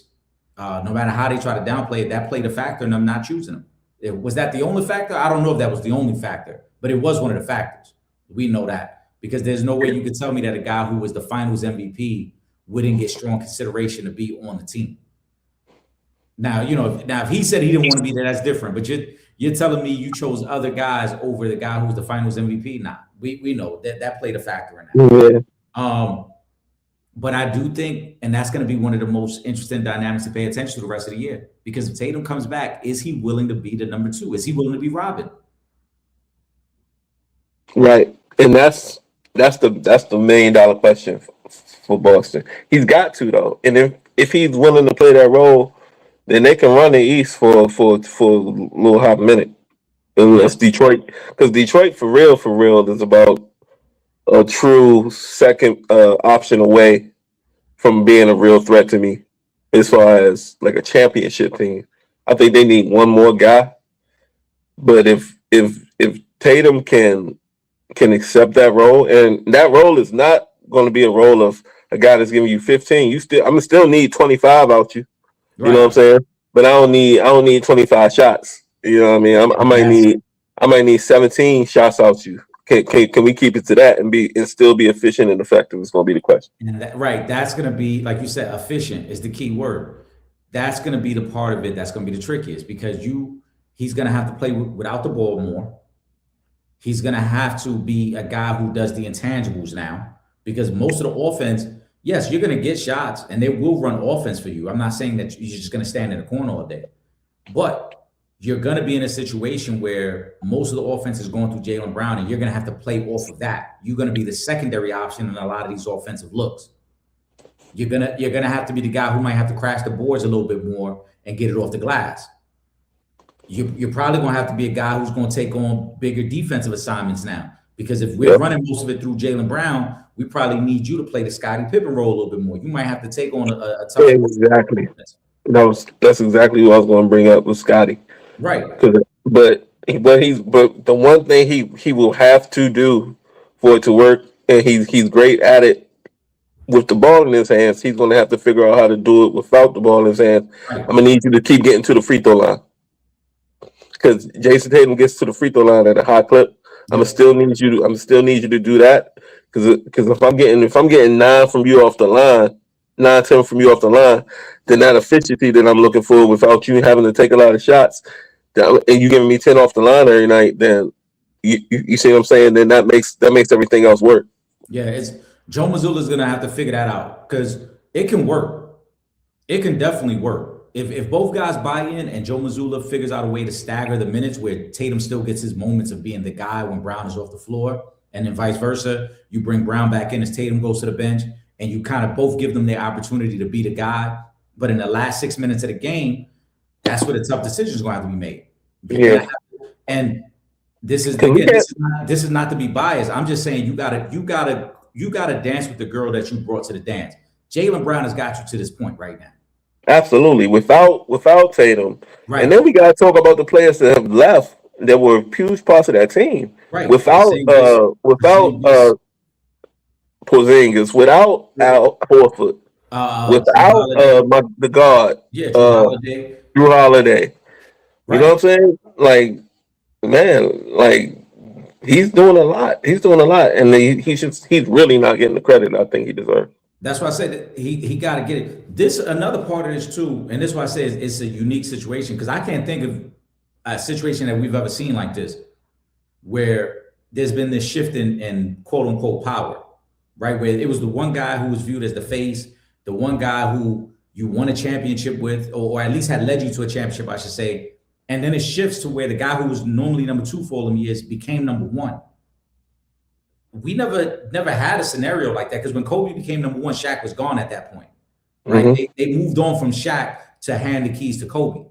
No matter how they try to downplay it, that played a factor in them not choosing him. Was that the only factor? I don't know if that was the only factor, but it was one of the factors. We know that because there's no way you could tell me that a guy who was the Finals MVP wouldn't get strong consideration to be on the team. Now, if he said he didn't want to be there, that's different. But you're telling me you chose other guys over the guy who was the Finals MVP? Nah, we know that played a factor in that. Yeah. But I do think, and that's going to be one of the most interesting dynamics to pay attention to the rest of the year. Because if Tatum comes back, is he willing to be the number 2? Is he willing to be Robin? Right. And that's the $1 million question for Boston. He's got to, though. And if he's willing to play that role, then they can run the East for a little hot minute. Unless Detroit, because Detroit for real is about a true second option away from being a real threat to me as far as like a championship team. I think they need one more guy. But if Tatum can accept that role, and that role is not going to be a role of a guy that's giving you 15, I'm still need 25 out you. Right. You know what I'm saying? But I don't need 25 shots. You know what I mean? I might need 17 shots out you. Can we keep it to that and still be efficient and effective? It's going to be the question. And that's going to be, like you said, efficient is the key word. That's going to be the part of it that's going to be the trickiest because he's going to have to play without the ball more. He's going to have to be a guy who does the intangibles now because most of the offense, yes, you're going to get shots and they will run offense for you. I'm not saying that you're just going to stand in the corner all day, but you're going to be in a situation where most of the offense is going through Jaylen Brown and you're going to have to play off of that. You're going to be the secondary option in a lot of these offensive looks. You're going to have to be the guy who might have to crash the boards a little bit more and get it off the glass. You're probably going to have to be a guy who's going to take on bigger defensive assignments now because if we're running most of it through Jaylen Brown, we probably need you to play the Scottie Pippen role a little bit more. You might have to take on a tough exactly. That's exactly what I was going to bring up with Scottie. Right. But the one thing he will have to do for it to work, and he's great at it with the ball in his hands, he's going to have to figure out how to do it without the ball in his hands. Right. I'm going to need you to keep getting to the free throw line. Because Jason Tatum gets to the free throw line at a high clip. I'm still need you to do that. Because if I'm getting 9 from you off the line, 9-10 from you off the line, then that efficiency that I'm looking for without you having to take a lot of shots, and you giving me 10 off the line every night, then you see what I'm saying? Then that makes everything else work. Yeah, Joe Mazzulla's gonna have to figure that out because it can work. It can definitely work. If both guys buy in and Joe Mazzulla figures out a way to stagger the minutes where Tatum still gets his moments of being the guy when Brown is off the floor, and then vice versa, you bring Brown back in as Tatum goes to the bench, and you kind of both give them their opportunity to be the guy. But in the last 6 minutes of the game, that's where the tough decision is going to have to be made. Yeah. And this is not to be biased. I'm just saying you gotta dance with the girl that you brought to the dance. Jaylen Brown has got you to this point right now. Absolutely. Without Tatum. Right. And then we gotta talk about the players that have left that were huge parts of that team. Right. Without Porzingis, without Al Horford, without the guard, Jrue Holiday. Right. You know what I'm saying? Like, man, like he's doing a lot. He's doing a lot, and he's really not getting the credit I think he deserves. That's why I said that he got to get it. This another part of this too, and this is why I say it's a unique situation because I can't think of a situation that we've ever seen like this, where there's been this shift in quote unquote power, right? Where it was the one guy who was viewed as the face, the one guy who you won a championship with, or at least had led you to a championship, I should say. And then it shifts to where the guy who was normally number 2 for all them years became number 1. We never had a scenario like that because when Kobe became number 1, Shaq was gone at that point, right? Mm-hmm. They moved on from Shaq to hand the keys to Kobe.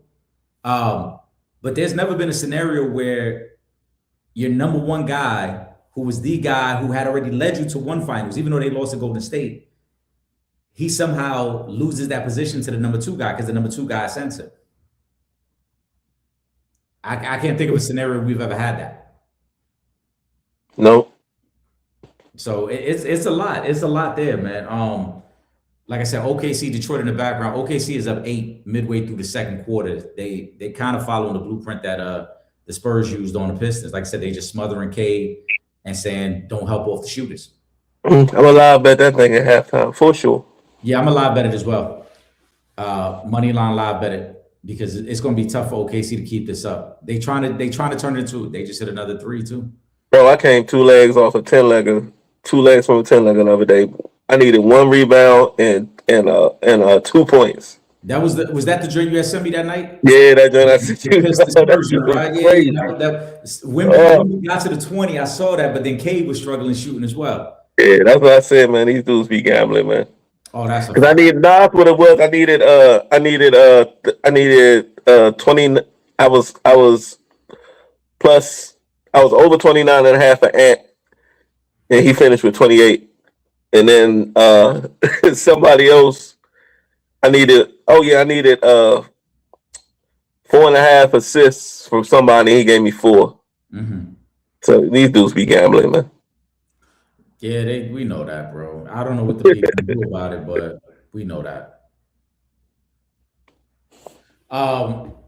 But there's never been a scenario where your number 1 guy, who was the guy who had already led you to 1 finals, even though they lost to Golden State, he somehow loses that position to the number 2 guy because the number 2 guy sends him. I can't think of a scenario we've ever had that. No. So it's a lot. It's a lot there, man. Like I said, OKC, Detroit in the background. OKC is up 8 midway through the second quarter. They kind of following the blueprint that the Spurs used on the Pistons. Like I said, they just smothering Cade and saying, don't help off the shooters. I'm allowed to bet that thing at halftime for sure. Yeah, I'm a live bet it as well. Money line live bet it because it's going to be tough for OKC to keep this up. They trying to turn it into. They just hit another 3 too. Bro, I came 2 legs off a 10-legger, 2 legs from a 10-legger the other day. I needed 1 rebound and 2 points. That was that the joint you had sent me that night? Yeah, that joint I sent you. Right? Yeah. When we got to the 20, I saw that, but then Cade was struggling shooting as well. Yeah, that's what I said, man. These dudes be gambling, man. Oh, that's because I needed what it was. I needed 20. I was over 29 and a half for Ant, and he finished with 28. And then somebody else, I needed 4.5 assists from somebody. He gave me 4. Mm-hmm. So these dudes be gambling, man. Yeah, we know that, bro. I don't know what the people do about it, but we know that.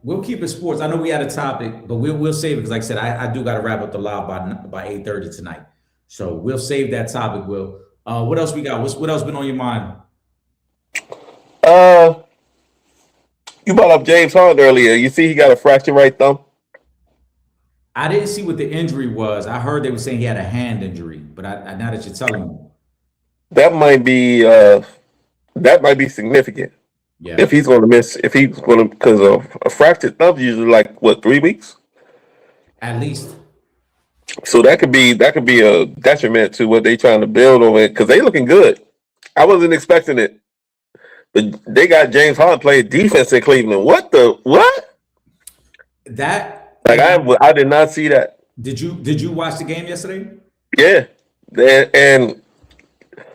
We'll keep it sports. I know we had a topic, but we'll save it because, like I said, I do got to wrap up the live by 8:30 tonight. So we'll save that topic. What else we got? What else been on your mind? You brought up James Harden earlier. You see he got a fractured right thumb? I didn't see what the injury was. I heard they were saying he had a hand injury, but now that you're telling me, that might be significant. Yeah. If he's going to miss, because a fractured thumb is usually like 3 weeks, at least. So that could be a detriment to what they trying to build over it because they looking good. I wasn't expecting it, but they got James Harden playing defense in Cleveland. What? That. Like I did not see that. Did you watch the game yesterday? Yeah, and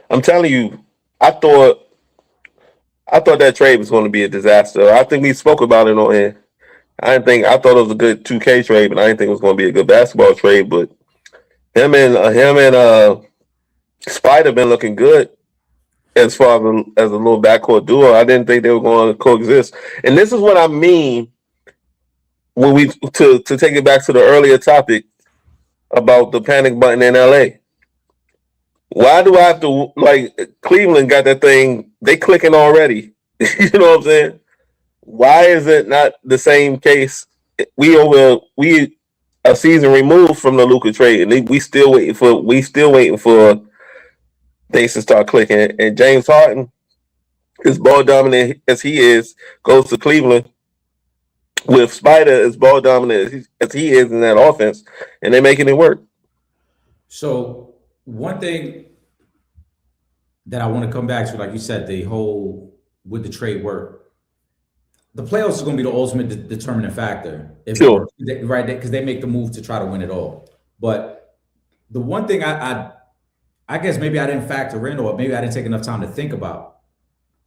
I'm telling you, I thought that trade was going to be a disaster. I think we spoke about it on here. I thought it was a good 2K trade, but I didn't think it was going to be a good basketball trade. But him and Spider been looking good as far as a little backcourt duo. I didn't think they were going to coexist. And this is what I mean when we to take it back to the earlier topic about the panic button in LA. Why do I have to, like, Cleveland got that thing, they clicking already. You know what I'm saying? Why is it not the same case? We a season removed from the Luka trade, and we still waiting for things to start clicking. And James Harden, as ball dominant as he is, goes to Cleveland with Spider as ball dominant as he is in that offense, and they're making it work. So one thing that I want to come back to, like you said, the whole would the trade work? The playoffs is going to be the ultimate determining factor. Sure. Right, because they make the move to try to win it all. But the one thing I guess maybe I didn't factor in, or maybe I didn't take enough time to think about,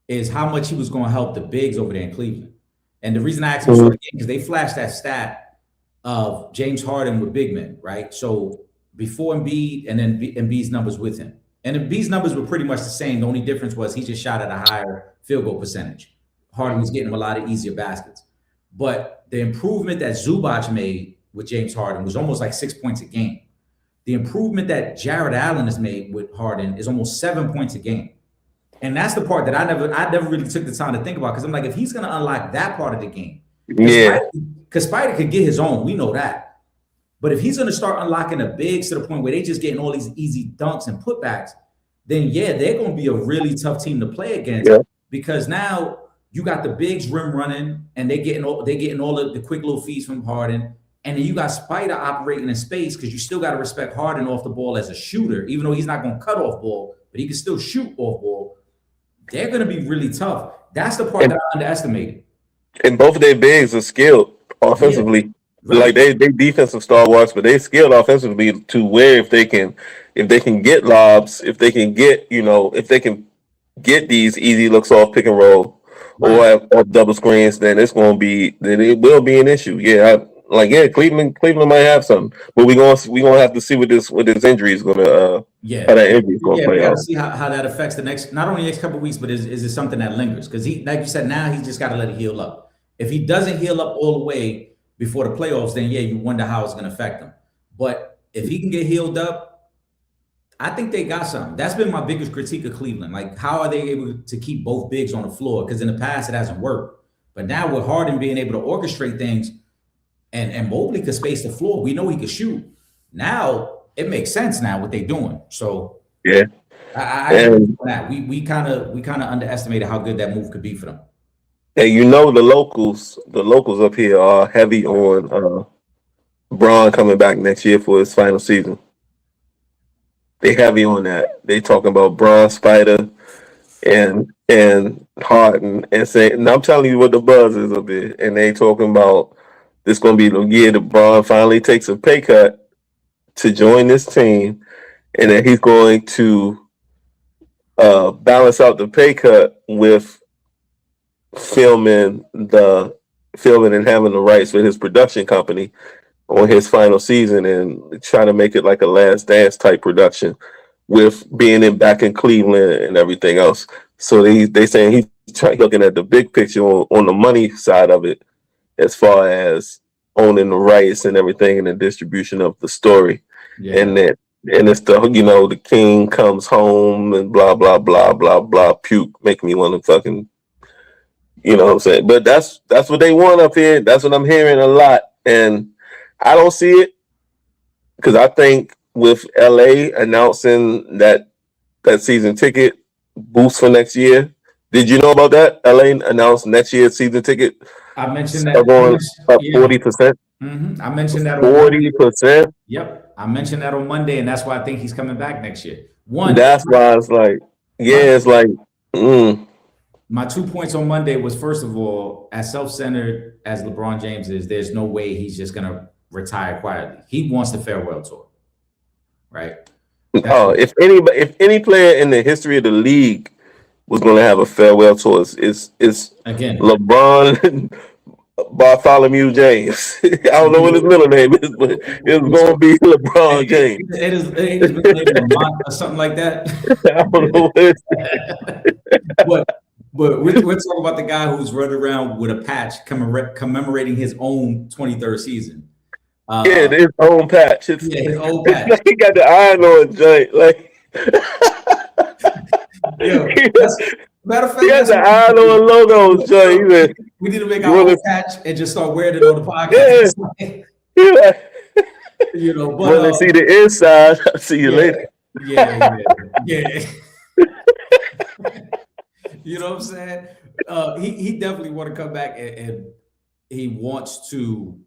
is how much he was going to help the bigs over there in Cleveland. And the reason I asked him because they flashed that stat of James Harden with big men, right? So before Embiid and then Embiid's numbers with him. And Embiid's numbers were pretty much the same. The only difference was he just shot at a higher field goal percentage. Harden was getting him a lot of easier baskets. But the improvement that Zubac made with James Harden was almost like 6 points a game. The improvement that Jared Allen has made with Harden is almost 7 points a game. And that's the part that I never really took the time to think about, because I'm like, if he's going to unlock that part of the game, because Spider could get his own, we know that. But if he's going to start unlocking the bigs to the point where they just getting all these easy dunks and putbacks, then yeah, they're going to be a really tough team to play against, because now you got the bigs rim running and they're getting all the quick little feeds from Harden. And then you got Spider operating in space, because you still got to respect Harden off the ball as a shooter, even though he's not going to cut off ball, but he can still shoot off ball. They're going to be really tough. That's the part that I underestimated. And both of their bigs are skilled offensively. Yeah. Right. Like they defensive stalwarts, but they skilled offensively to where if they can get lobs, if they can get these easy looks off pick and roll, right, or double screens, then it will be an issue. Yeah, Like, yeah, Cleveland might have something, but we gonna have to see what this injury is gonna Yeah, how that injury is gonna yeah, we play got to out. see how that affects the next, not only next couple of weeks, but is it something that lingers? Because he, like you said, now he's just got to let it heal up. If he doesn't heal up all the way before the playoffs, then yeah, you wonder how it's going to affect him. But if he can get healed up, I think they got something. That's been my biggest critique of Cleveland. Like, how are they able to keep both bigs on the floor? Because in the past it hasn't worked. But now with Harden being able to orchestrate things, and Mobley could space the floor, we know he could shoot. Now it makes sense now what they're doing. So Yeah, I agree and with that. We kind of underestimated how good that move could be for them. you know the locals up here are heavy on Braun coming back next year for his final season. They heavy on that. They talking about Braun, Spider, and Harden, and saying, and I'm telling you what the buzz is a bit, and they talking about this going to be the year that Braun finally takes a pay cut to join this team, and that he's going to balance out the pay cut with filming and having the rights for his production company on his final season, and trying to make it like a Last Dance type production with being back in Cleveland and everything else. So they saying he's looking at the big picture on the money side of it, as far as owning the rights and everything and the distribution of the story. Yeah. And it's the king comes home and blah blah blah blah blah puke, make me want to fucking, you know what I'm saying. But that's what they want up here. That's what I'm hearing a lot, and I don't see it, because I think with LA announcing that season ticket boost for next year. Did you know about that? LA announced next year's season ticket I mentioned that. going up Yeah. 40%. I mentioned that. 40%. Yep, I mentioned that on Monday, and that's why I think he's coming back next year. One, That's why it's like, yeah, it's like, my 2 points on Monday was, first of all, as self-centered as LeBron James is, there's no way he's just gonna retire quietly. He wants the farewell tour, right? Oh, if any player in the history of the league was going to have a farewell tour, it's Again, LeBron Bartholomew James. I don't know what his middle name is, but it's going to be LeBron James. It is Lamont or something like that. I don't know what it's. But we're talking about the guy who's running around with a patch commemorating his own 23rd season. Yeah, his own patch. His own patch. Like he got the iron on joint. Like, matter of fact, he has the iron on logo joint. We need to make our own patch and just start wearing it on the podcast. Yeah. You know, but when they see the inside, I'll see you later. Yeah. You know what I'm saying? He definitely want to come back, and he wants to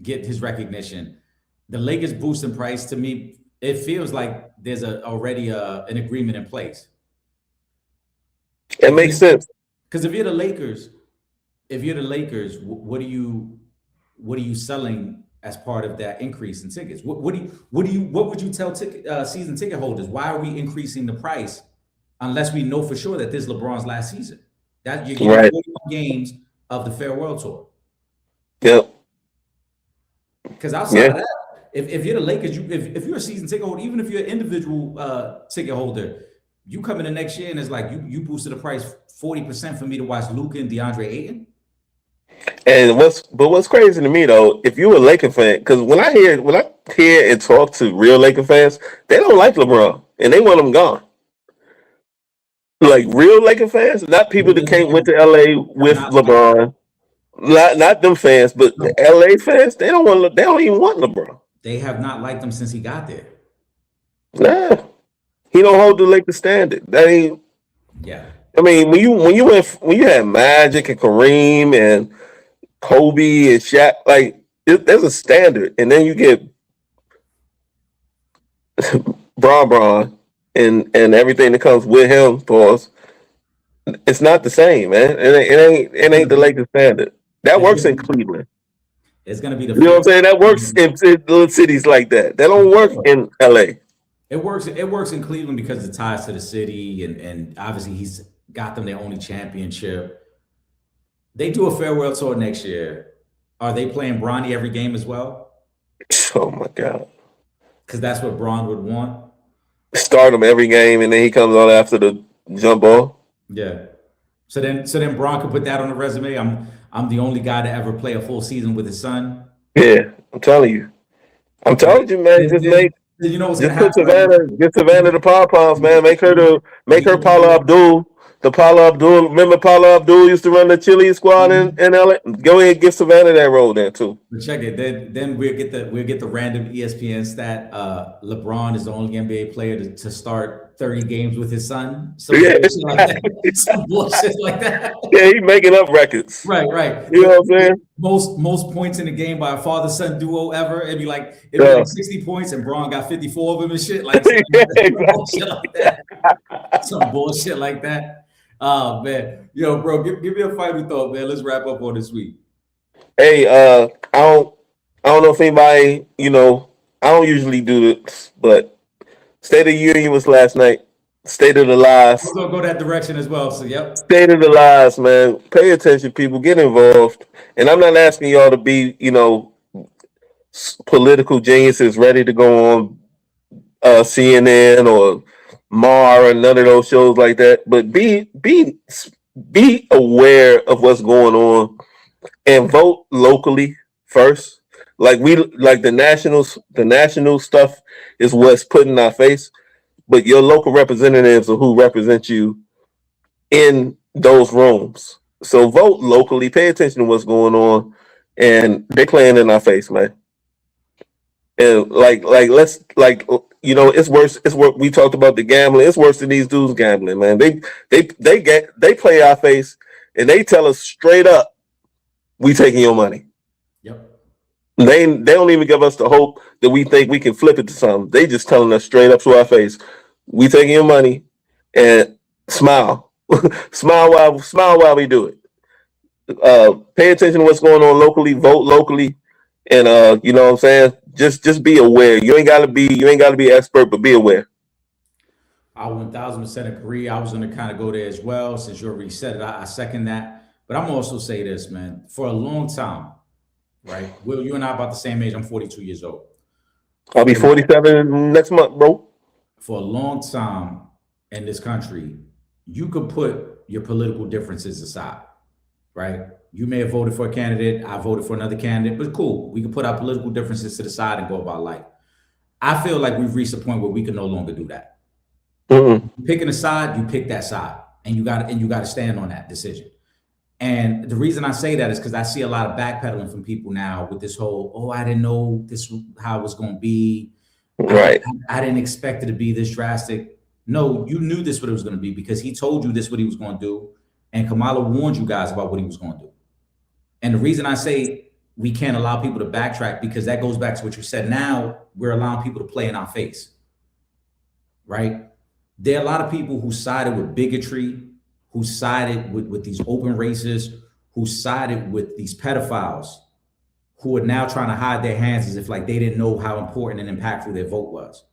get his recognition. The Lakers boosting price, to me, it feels like there's already an agreement in place. It makes sense. Because if you're the Lakers, what are you selling as part of that increase in tickets? What would you tell season ticket holders? Why are we increasing the price unless we know for sure that this is LeBron's last season? That you're getting 41 games of the farewell tour. Yep. Because outside of that, if you're the Lakers, if you're a season ticket holder, even if you're an individual ticket holder, you come in the next year and it's like you boosted the price 40% for me to watch Luka and DeAndre Ayton. And what's crazy to me though, if you're a Laker fan, because when I hear and talk to real Laker fans, they don't like LeBron and they want him gone. Like real Laker fans, not people that went to LA with LeBron. Not them fans, but the LA fans, they don't even want LeBron. They have not liked him since he got there. Nah. He don't hold the Lakers standard. That ain't. Yeah. I mean, when you had Magic and Kareem and Kobe and Shaq, like there's a standard, and then you get Bron and everything that comes with him. Pause. It's not the same, man. It ain't the Lakers standard. That works in Cleveland. It's gonna be you know what I'm saying. That works in little cities like that. That don't work in LA. It works in Cleveland because it ties to the city, and obviously he's got them their only championship. They do a farewell tour next year. are they playing Bronny every game as well? Oh my God. Because that's what Bron would want. Start him every game, and then he comes on after the jump ball. Yeah. So then Bron could put that on the resume. I'm the only guy to ever play a full season with his son. Yeah, I'm telling you. I'm telling you, man. You know what's Just gonna put happen? Get Savannah the pom poms, man. Make her Paula Abdul. The Paula Abdul. Remember Paula Abdul used to run the Chili squad in LA? Go ahead and give Savannah that role there too. But check it. Then we'll get the random ESPN stat. LeBron is the only NBA player to start 30 games with his son. Some bullshit like that. Some bullshit like that. Yeah, he's making up records. Right. You know what I'm saying? Most points in the game by a father-son duo ever. It'd be like 60 points, and Bron got 54 of them and shit. Like bullshit like that. Some bullshit like that. Oh man, yo, bro, give me a final thought, man. Let's wrap up on this week. Hey, I don't know if anybody, I don't usually do this, but State of the Union was last night. State of the lies. We're gonna go that direction as well. So yep. State of the lies, man. Pay attention, people. Get involved. And I'm not asking y'all to be, political geniuses ready to go on CNN or Mar or none of those shows like that. But be aware of what's going on and vote locally first. Like the national stuff is what's put in our face, but your local representatives are who represent you in those rooms. So vote locally, pay attention to what's going on, and they're playing in our face, man. And it's worse. It's what we talked about, the gambling. It's worse than these dudes gambling, man. They play our face and they tell us straight up, we taking your money. Yep. They don't even give us the hope that we think we can flip it to something. They just telling us straight up to our face, we taking your money, and smile. smile while we do it. Pay attention to what's going on locally, vote locally, and you know what I'm saying? Just be aware. You ain't gotta be expert, but be aware. I 1000% agree. I was gonna kind of go there as well. Since you already said it, I second that. But I'm also say this, man, for a long time, right? Will, you and I about the same age. I'm 42 years old. I'll be 47 next month, bro. For a long time in this country, you could put your political differences aside, right? You may have voted for a candidate. I voted for another candidate, but cool. We can put our political differences to the side and go about life. I feel like we've reached a point where we can no longer do that. Picking a side, you pick that side, and you got to stand on that decision. And the reason I say that is because I see a lot of backpedaling from people now with this whole, I didn't know this how it was going to be. Right. I didn't expect it to be this drastic. No, you knew this what it was going to be because he told you this what he was going to do. And Kamala warned you guys about what he was going to do. And the reason I say we can't allow people to backtrack, because that goes back to what you said. Now we're allowing people to play in our face, right? There are a lot of people who sided with bigotry, who sided with these open racists, who sided with these pedophiles, who are now trying to hide their hands as if like they didn't know how important and impactful their vote was.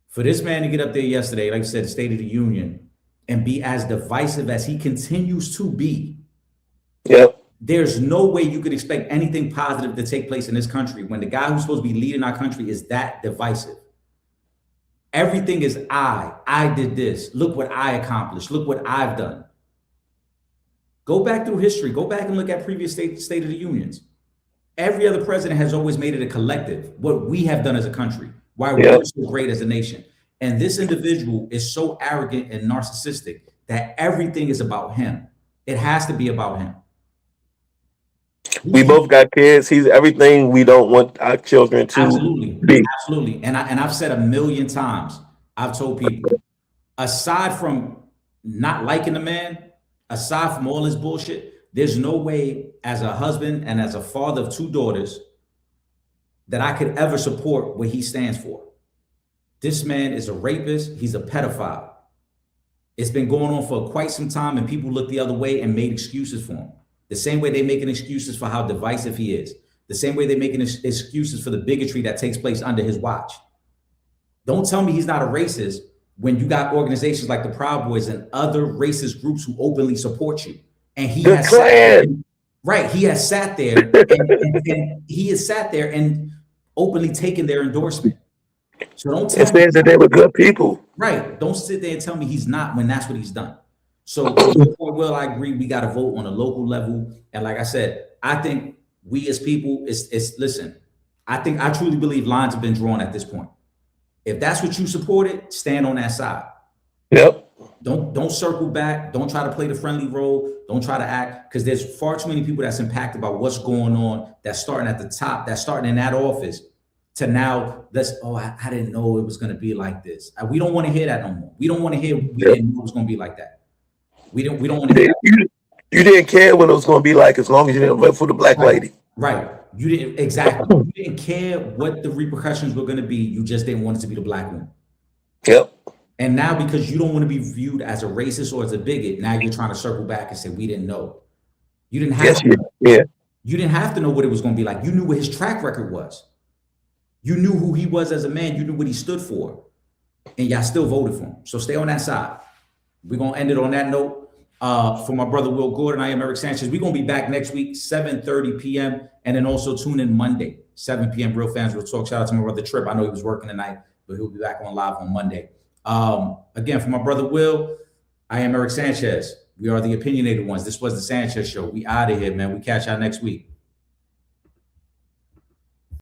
For this man to get up there yesterday, like I said, State of the Union, and be as divisive as he continues to be. Yep. There's no way you could expect anything positive to take place in this country when the guy who's supposed to be leading our country is that divisive. Everything is I did this. Look what I accomplished. Look what I've done. Go back through history. Go back and look at previous State of the Unions. Every other president has always made it a collective, what we have done as a country, why we're so great as a nation. And this individual is so arrogant and narcissistic that everything is about him. It has to be about him. We both got kids. He's everything we don't want our children to be. Absolutely. And I've said a million times, I've told people, aside from not liking the man, aside from all his bullshit, there's no way as a husband and as a father of two daughters that I could ever support what he stands for. This man is a rapist. He's a pedophile. It's been going on for quite some time, and people look the other way and made excuses for him. The same way they're making excuses for how divisive he is. The same way they're making excuses for the bigotry that takes place under his watch. Don't tell me he's not a racist when you got organizations like the Proud Boys and other racist groups who openly support you. And he has Right. He has sat there and he has sat there and openly taken their endorsement. So don't And tell me, said that they were good people. right. Don't sit there and tell me he's not when that's what he's done. So to your point, Will, I agree. We got to vote on a local level. And like I said, I think we as people listen, I truly believe lines have been drawn at this point. If that's what you supported, stand on that side. Yep. Don't circle back. Don't try to play the friendly role. Don't try to act, because there's far too many people that's impacted by what's going on. That's starting at the top. That's starting in that office. To now, I didn't know it was going to be like this. We don't want to hear that no more. We don't want to hear we didn't know it was going to be like that. We don't want to hear that. You didn't care what it was going to be like as long as you didn't vote for the black lady. Right. You didn't exactly. You didn't care what the repercussions were going to be. You just didn't want it to be the black woman. Yep. And now, because you don't want to be viewed as a racist or as a bigot, now you're trying to circle back and say we didn't know. You didn't have to. Yeah. You didn't have to know what it was going to be like. You knew what his track record was. You knew who he was as a man. You knew what he stood for, and y'all still voted for him. So stay on that side. We're gonna end it on that note. For my brother Will Gordon, I am Eric Sanchez. We're gonna be back next week, 7:30 p.m. And then also tune in Monday, 7 p.m. Real Fans Real Talk. Shout out to my brother Trip. I know he was working tonight, but he'll be back on live on Monday. Again, for my brother Will, I am Eric Sanchez. We are the opinionated ones. This was the Sanchez Show. We out of here, man. We catch y'all next week.